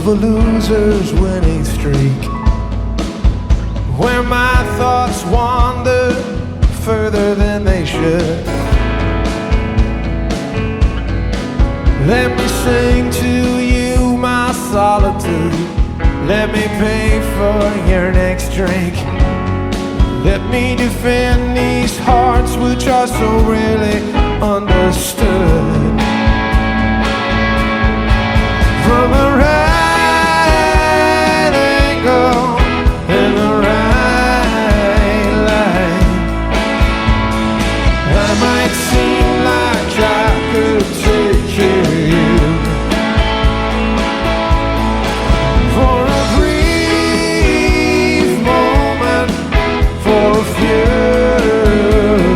A loser's winning streak, where my thoughts wander further than they should. Let me sing to you my solitude. Let me pay for your next drink. Let me defend these hearts which are so rarely understood. From a right angle in the right light, I might seem like I could take care of you for a brief moment, for a few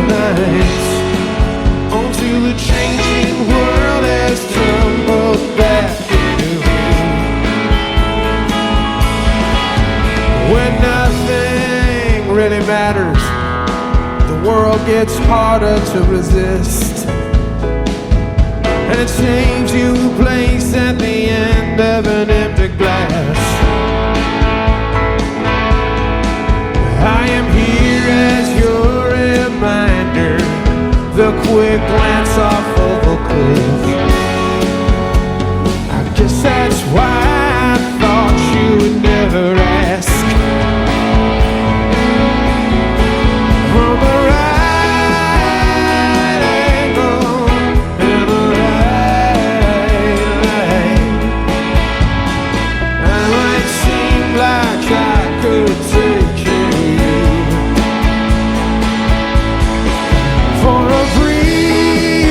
nights, until the changing world has tumbled back. When nothing really matters, the world gets harder to resist, and it seems you a place at the end of an empty glass. I am here as your reminder, the quick glance off of a cliff. I guess that's why I thought you would never ask. From the right angle and the right light, I might seem like I could take care of you for a brief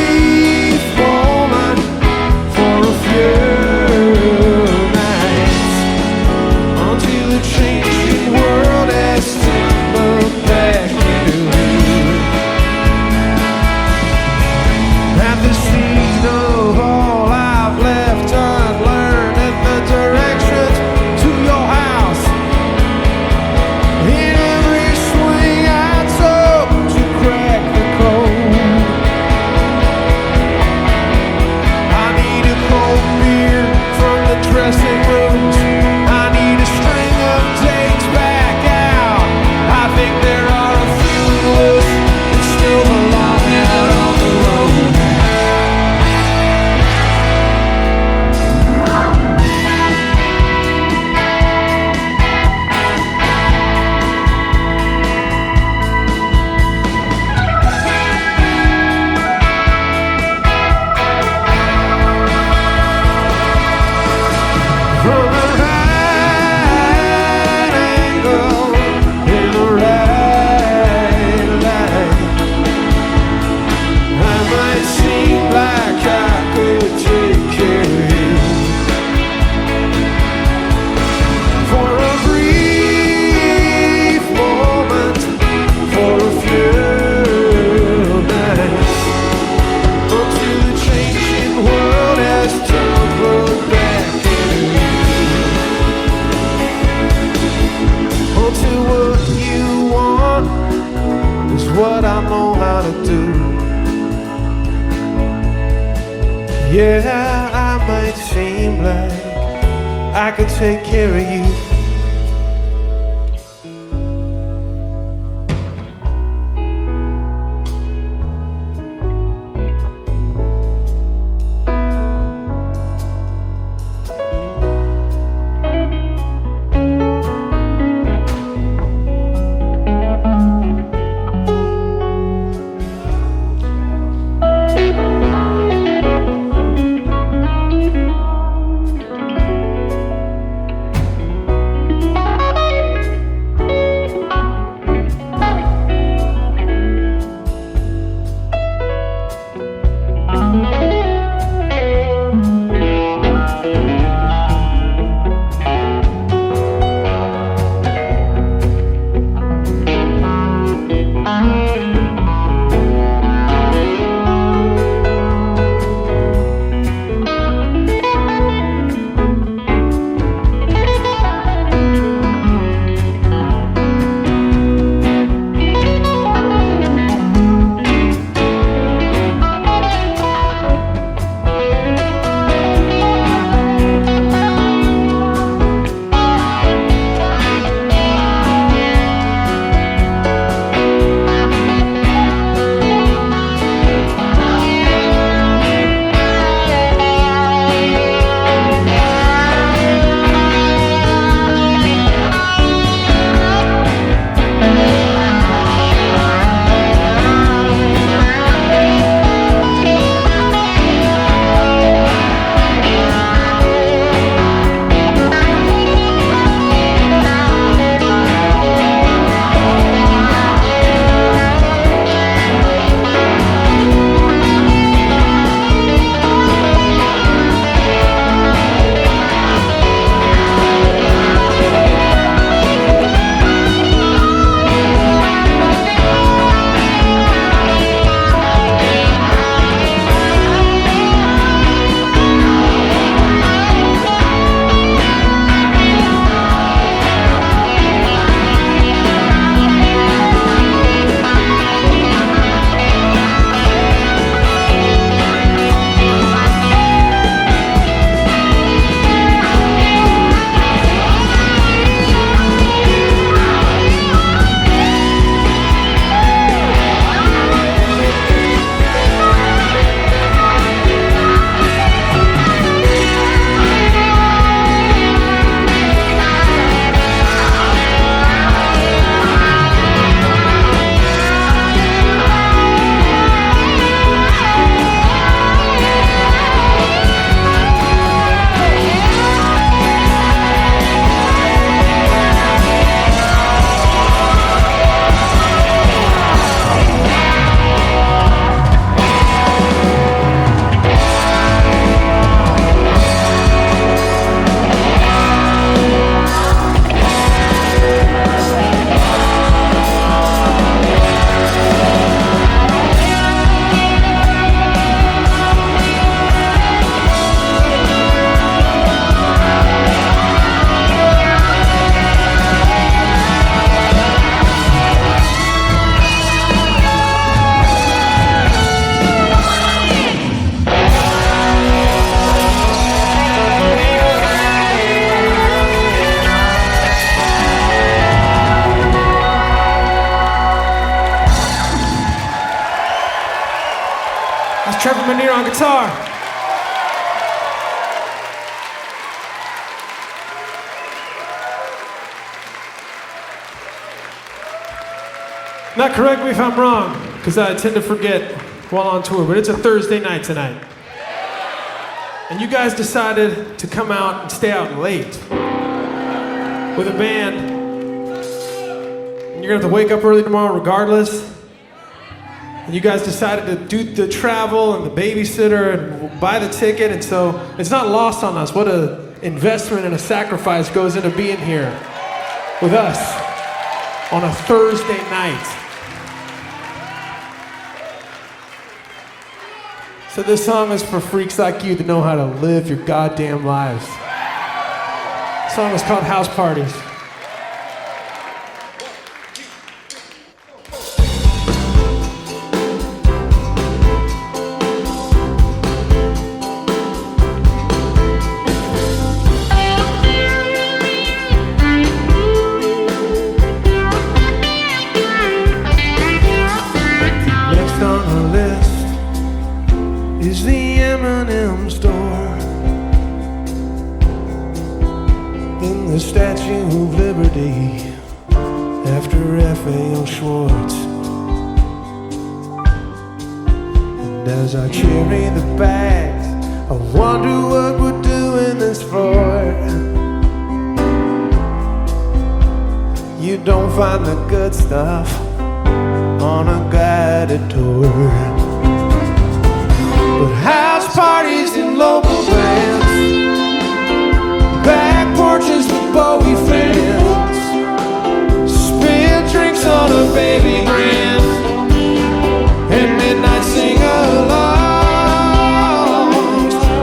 what I know how to do. Yeah, I might seem like I could take care of you. On guitar. Now correct me if I'm wrong, because I tend to forget while on tour, but it's a Thursday night tonight. And you guys decided to come out and stay out late with a band. And you're gonna have to wake up early tomorrow regardless. And you guys decided to do the travel and the babysitter and buy the ticket, and so it's not lost on us what an investment and a sacrifice goes into being here with us on a Thursday night. So this song is for freaks like you that know how to live your goddamn lives. The song is called House Parties. Statue of Liberty after Raphael Schwartz. And as I carry the bags, I wonder what we're doing this for. You don't find the good stuff on a guided tour, but house parties in local bands, back porches with Bowie fans, spilled drinks on a baby grand, and midnight sing-alongs.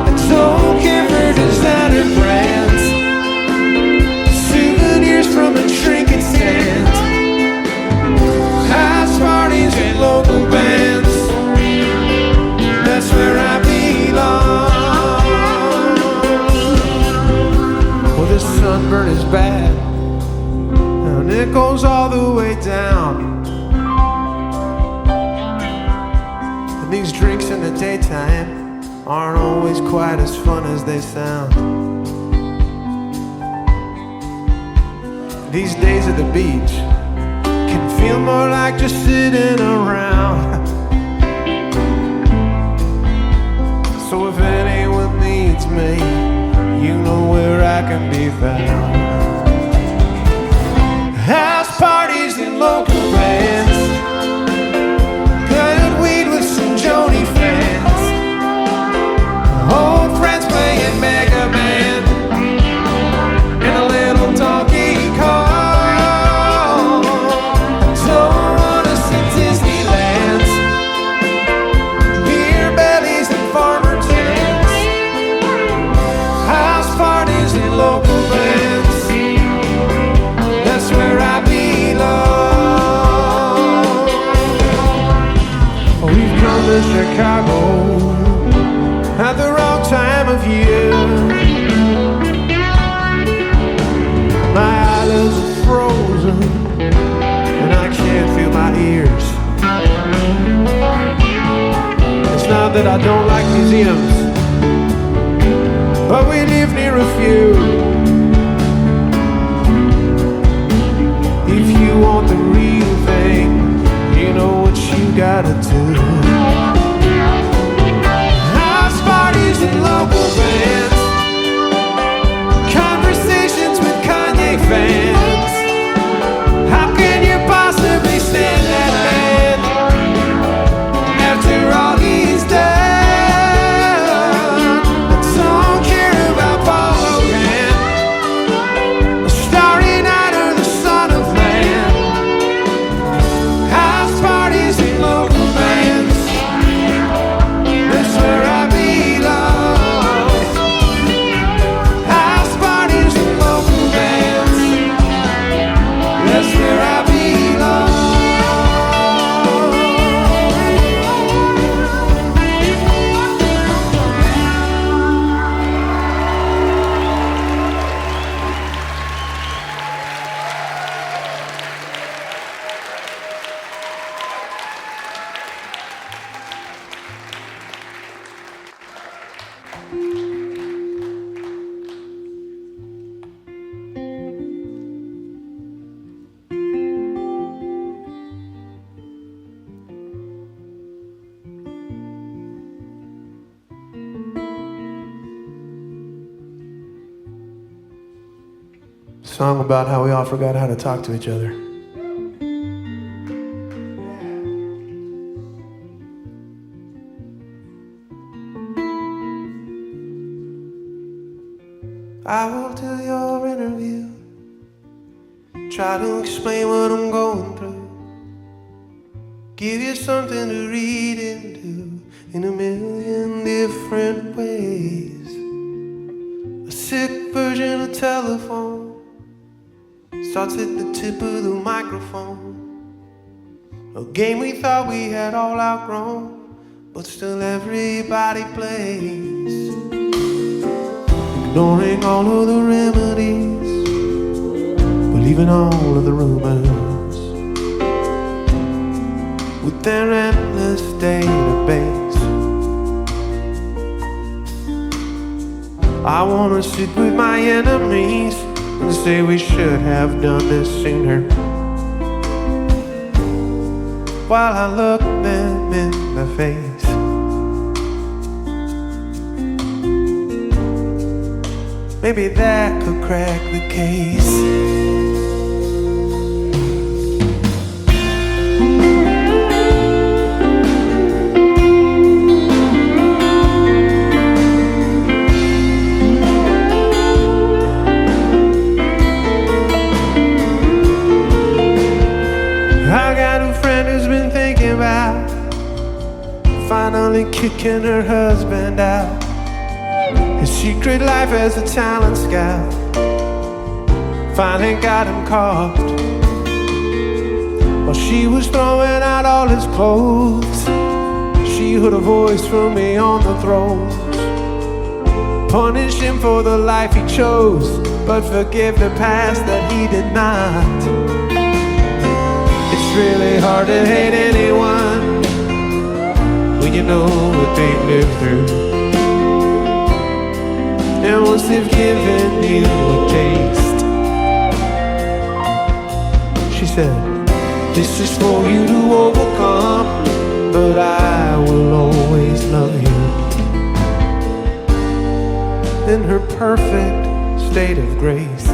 I don't care for designer brands, souvenirs from a trinket stand, house parties and local bands, that's where I belong. Well, this sunburn is bad, and it goes all the way down. And these drinks in the daytime aren't always quite as fun as they sound. These days at the beach can feel more like just sitting around. So if anyone needs me, you know where I can be found. House parties in local bands, good weed with some Joni fans, old friends playing Mega Man, and a little Donkey Kong. Don't wanna see Disneylands, beer bellies and farmer tents, house parties in local bands, that's where I belong. We've come to Chicago at the wrong time of year. My eyelids are frozen and I can't feel my ears. It's not that I don't like museums, but we live near a few. If you want the real thing, you know what you gotta do. House parties and local bands, conversations with Kanye fans. How can you possibly stand that man after all he's done? I don't care about Paul Hogan, the Starry Night or the Son of Man. House parties and local bands, that's where I belong. House parties and local bands, that's where I belong. Song about how we all forgot how to talk to each other. I will do your interview, try to explain what I'm going through, give you something to read into in a million different ways. A sick version of telephone starts at the tip of the microphone. A game we thought we had all outgrown, but still everybody plays. Ignoring all of the remedies, believing all of the rumors, with their endless database. I wanna sit with my enemies, and say we should have done this sooner. While I look them in the face, maybe that could crack the case. I got a friend who's been thinking about finally kicking her husband out. His secret life as a talent scout finally got him caught. While she was throwing out all his clothes, she heard a voice from beyond the thrones. Punish him for the life he chose, but forgive the past that he did not. It's really hard to hate anyone when you know what they've lived through. And once they've given you a taste, she said, this is for you to overcome, but I will always love you. In her perfect state of grace.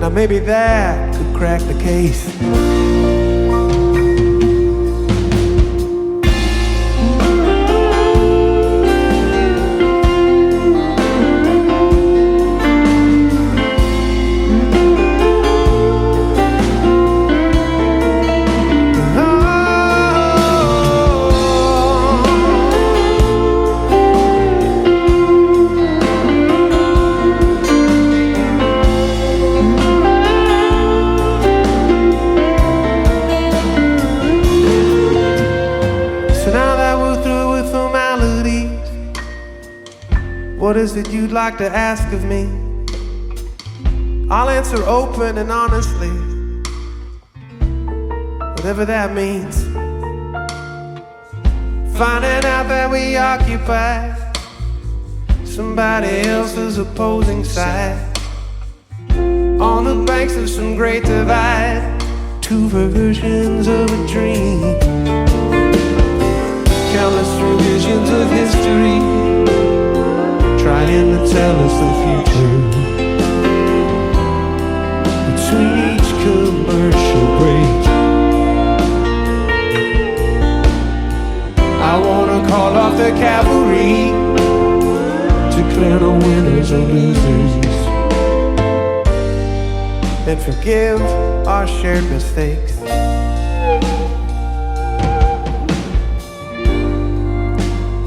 Now maybe that could crack the case. What is it you'd like to ask of me? I'll answer open and honestly, whatever that means. Finding out that we occupy somebody else's opposing side on the banks of some great divide, two versions of a dream, countless revisions of history, trying to tell us the future. Between each commercial break, I wanna call off the cavalry, declare no winners or losers, and forgive our shared mistakes.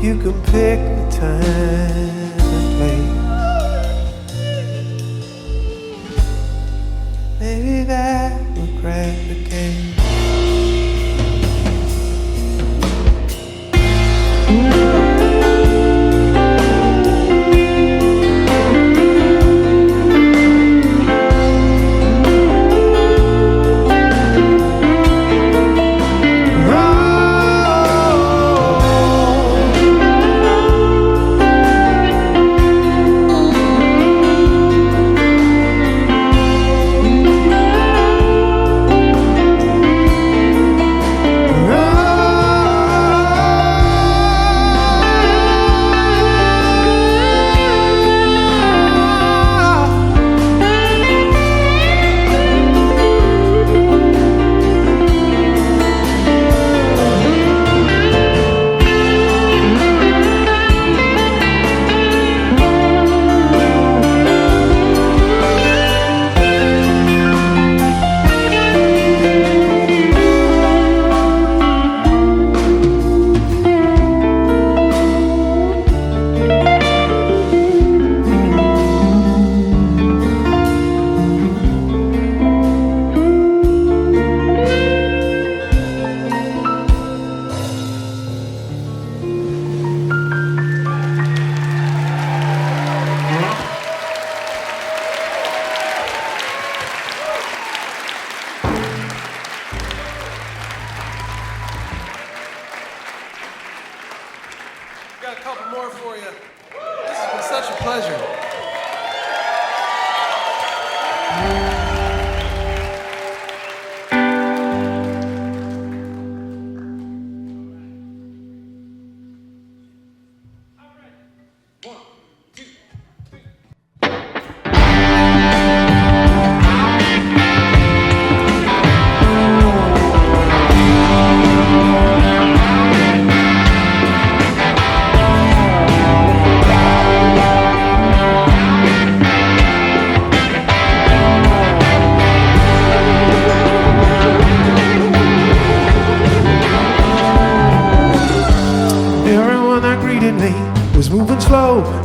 You can pick the time and place. Maybe that will crack the case.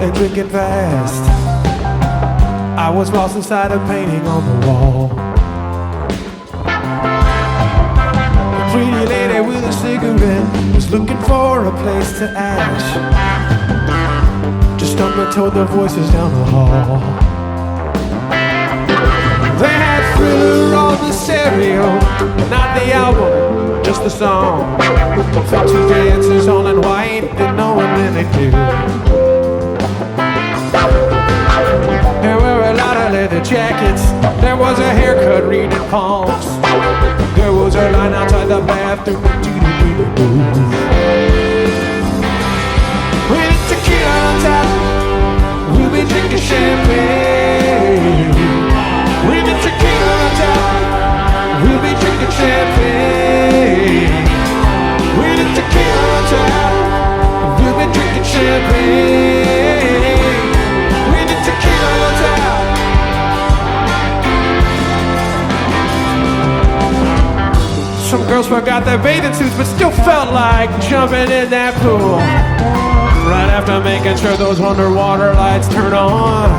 and drinking fast. I was lost inside a painting on the wall. A pretty lady with a cigarette was looking for a place to ash. Just stumbled toward the voices down the hall. They had Thriller on the stereo, not the album, just the song. For two dancers all in white that no one really knew. There were a lot of leather jackets. There was a haircut reading palms. There was a line outside the bathroom. With tequila on top, we'll be drinking champagne. With the tequila on top, we'll be drinking champagne. With the tequila on top, we'll be drinking champagne. With the tequila on top. Some girls forgot their bathing suits, but still felt like jumping in that pool. Right after making sure those underwater lights turn on.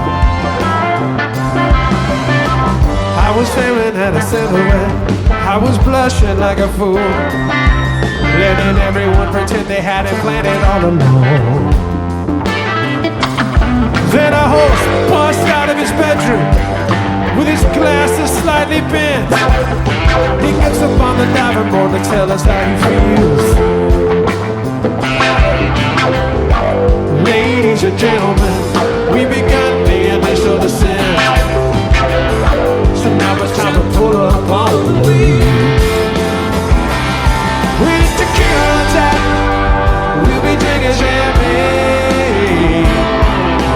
I was staring at a silhouette. I was blushing like a fool, letting everyone pretend they had it planned it all along. Then a host bust out of his bedroom with his glasses slightly bent. He gets up on the diving board to tell us how he feels. Ladies and gentlemen, we begun the initial descent. So now it's time to pull up on the wheel. With tequila on top, we'll be drinking champagne.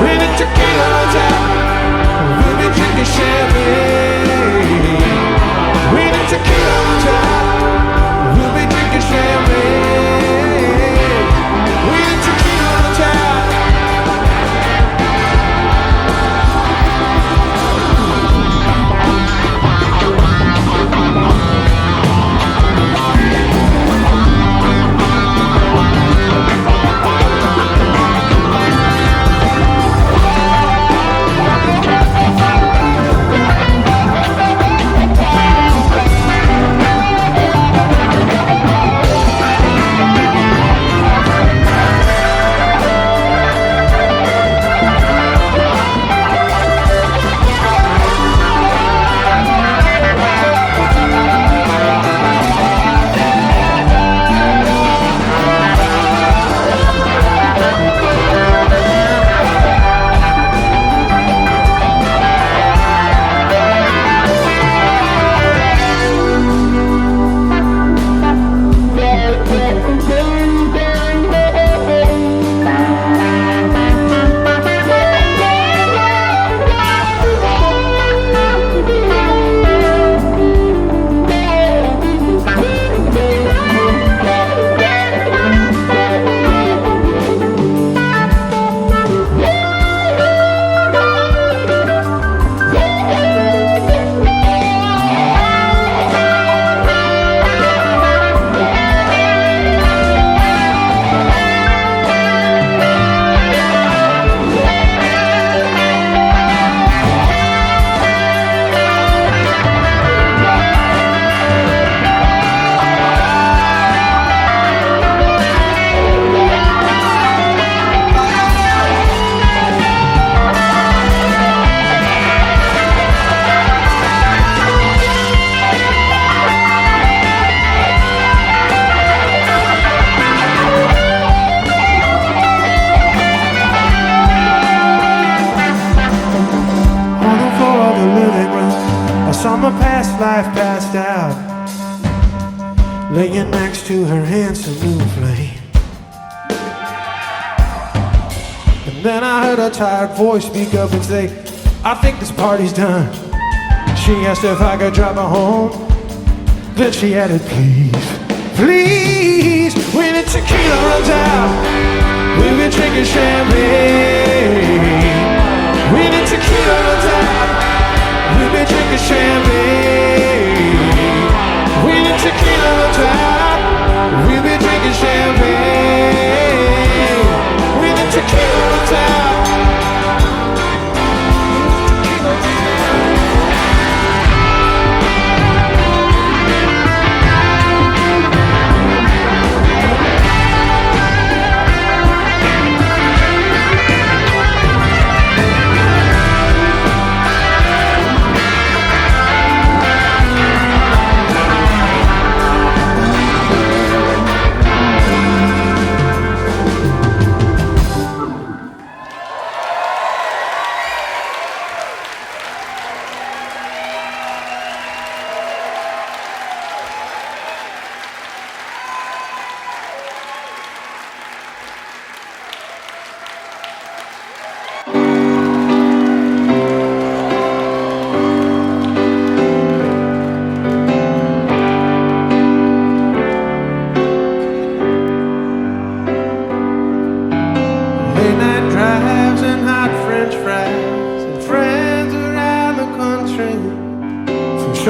With the tequila on top, we'll be drinking champagne. With the tequila on top, we'll be drinking champagne. With the tequila on top. Life passed out, laying next to her handsome new flame. And then I heard a tired voice speak up and say, I think this party's done. She asked if I could drive her home. Then she added, please, please. When the tequila runs out, we'll be drinking champagne. When the tequila runs out, we'll be drinking champagne. When the tequila runs out, we'll be drinking champagne. When the tequila runs out,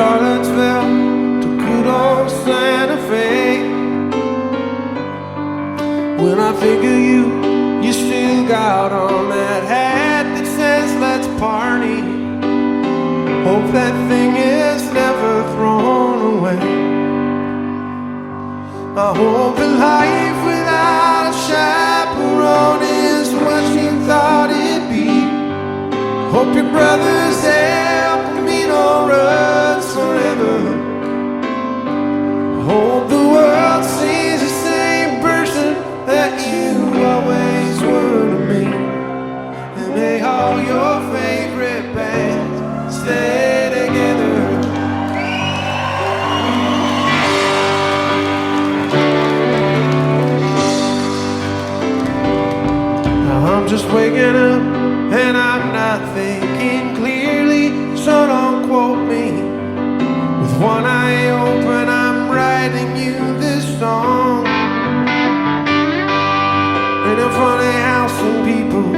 Charlottesville to good old Santa Fe. When I think of you, you still got on that hat that says let's party. Hope that thing is never thrown away. I hope that life without a chaperone is what you thought it'd be. Hope your brother's El runs forever. I hope the world sees the same person that you always were to me. And may all your favorite bands stay together. Now I'm just waking up and I'm not thinking clearly, so don't quote me. With one eye open, I'm writing you this song. And in front of house and people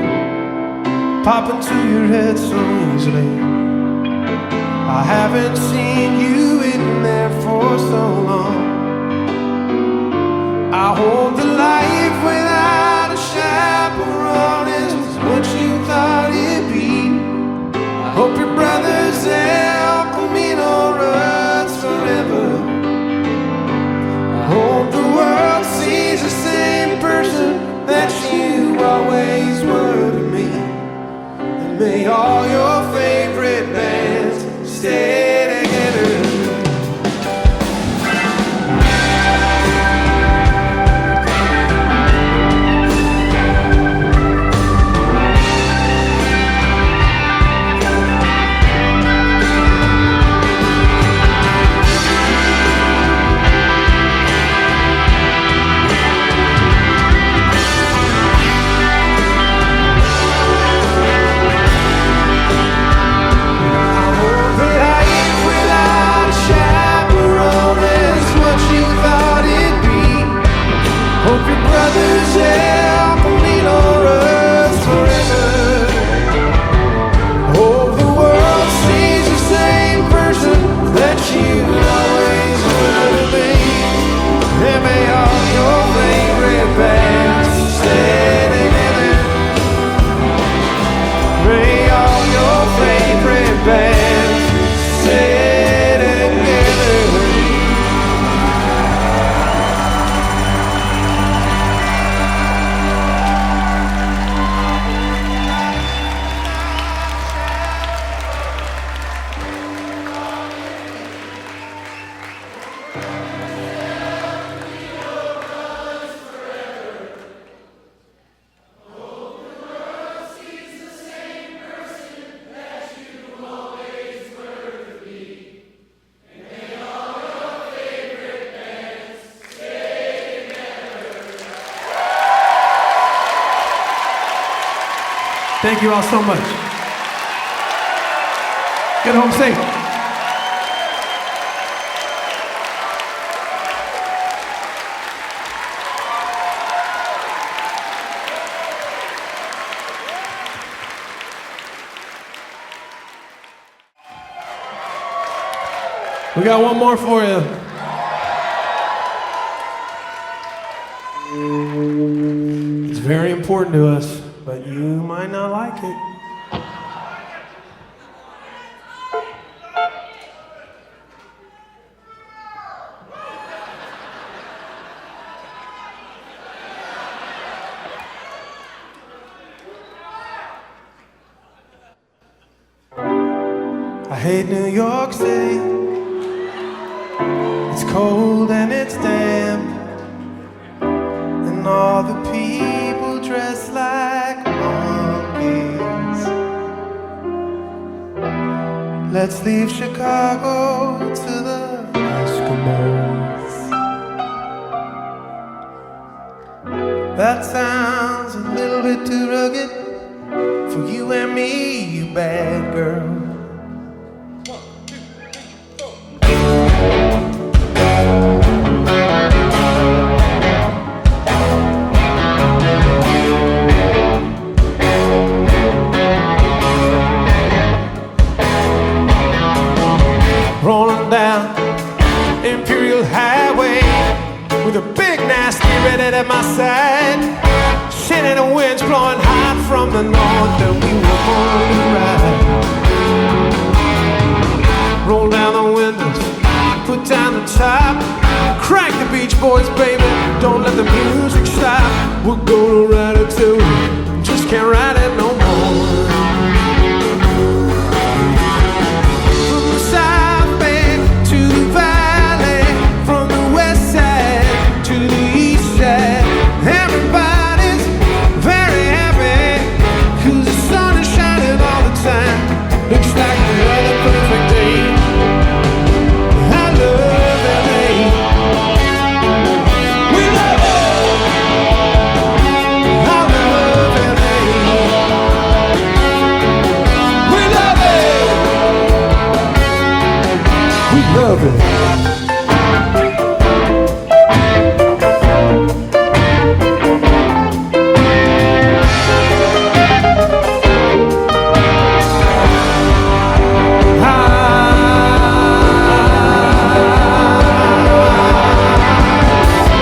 pop into your head so easily. I haven't seen you in there for so long. I hope the life without a chaperone is what you thought it'd be. I hope your brother's El Camino runs forever. I hope the world sees the same person that you always were to me. And may all your favorite bands stay together. Hope your brother's El Camino runs forever. Hope the world sees the same person that you always would be. And may all your favorite bands stay together. May all your favorite bands stay together. Thank you all so much. Get home safe. We got one more for you. It's very important to us, but you might not like it. I hate New York City. It's cold and it's damp, and all the people dress like monkeys. Let's leave Chicago to the Eskimos. That sounds a little bit too rugged for you and me, you bad girl. Rolling rolling down Imperial Highway with a big nasty redhead at my side. Sitting the winds blowing hot from the north, and we were on the ride. Roll down the windows, put down the top, crank the Beach Boys, baby, don't let the music stop. We're gonna ride it till we just can't ride it no more. From the South Bank to the Valley, from the West Side to the East Side, everybody's very happy, 'cause the sun is shining all the time. Looks like another perfect day. I love L.A. We love it. I love L.A. We love it. We love it.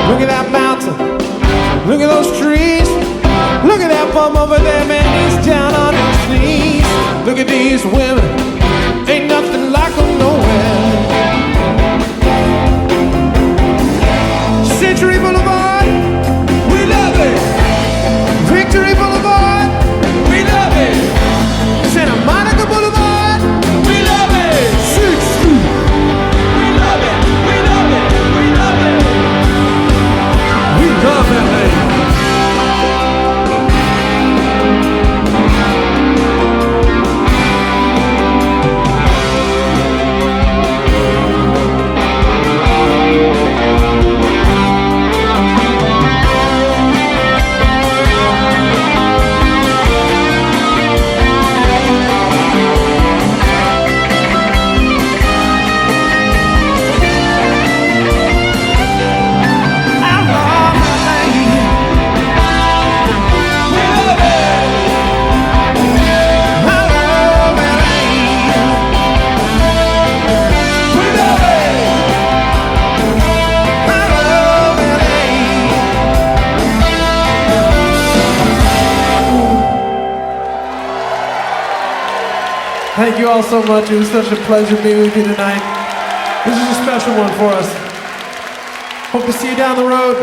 Look at that mountain, look at those trees, look at that bum over there, man, he's down on his knees. Look at these women, ain't nothing like them nowhere. Century Boulevard, we love it. Victory Boulevard, we love it. Santa Monica Boulevard, we love it. 6th Street, we love it, we love it, we love it. We love L.A. Thank you all so much. It was such a pleasure being with you tonight. This is a special one for us. Hope to see you down the road.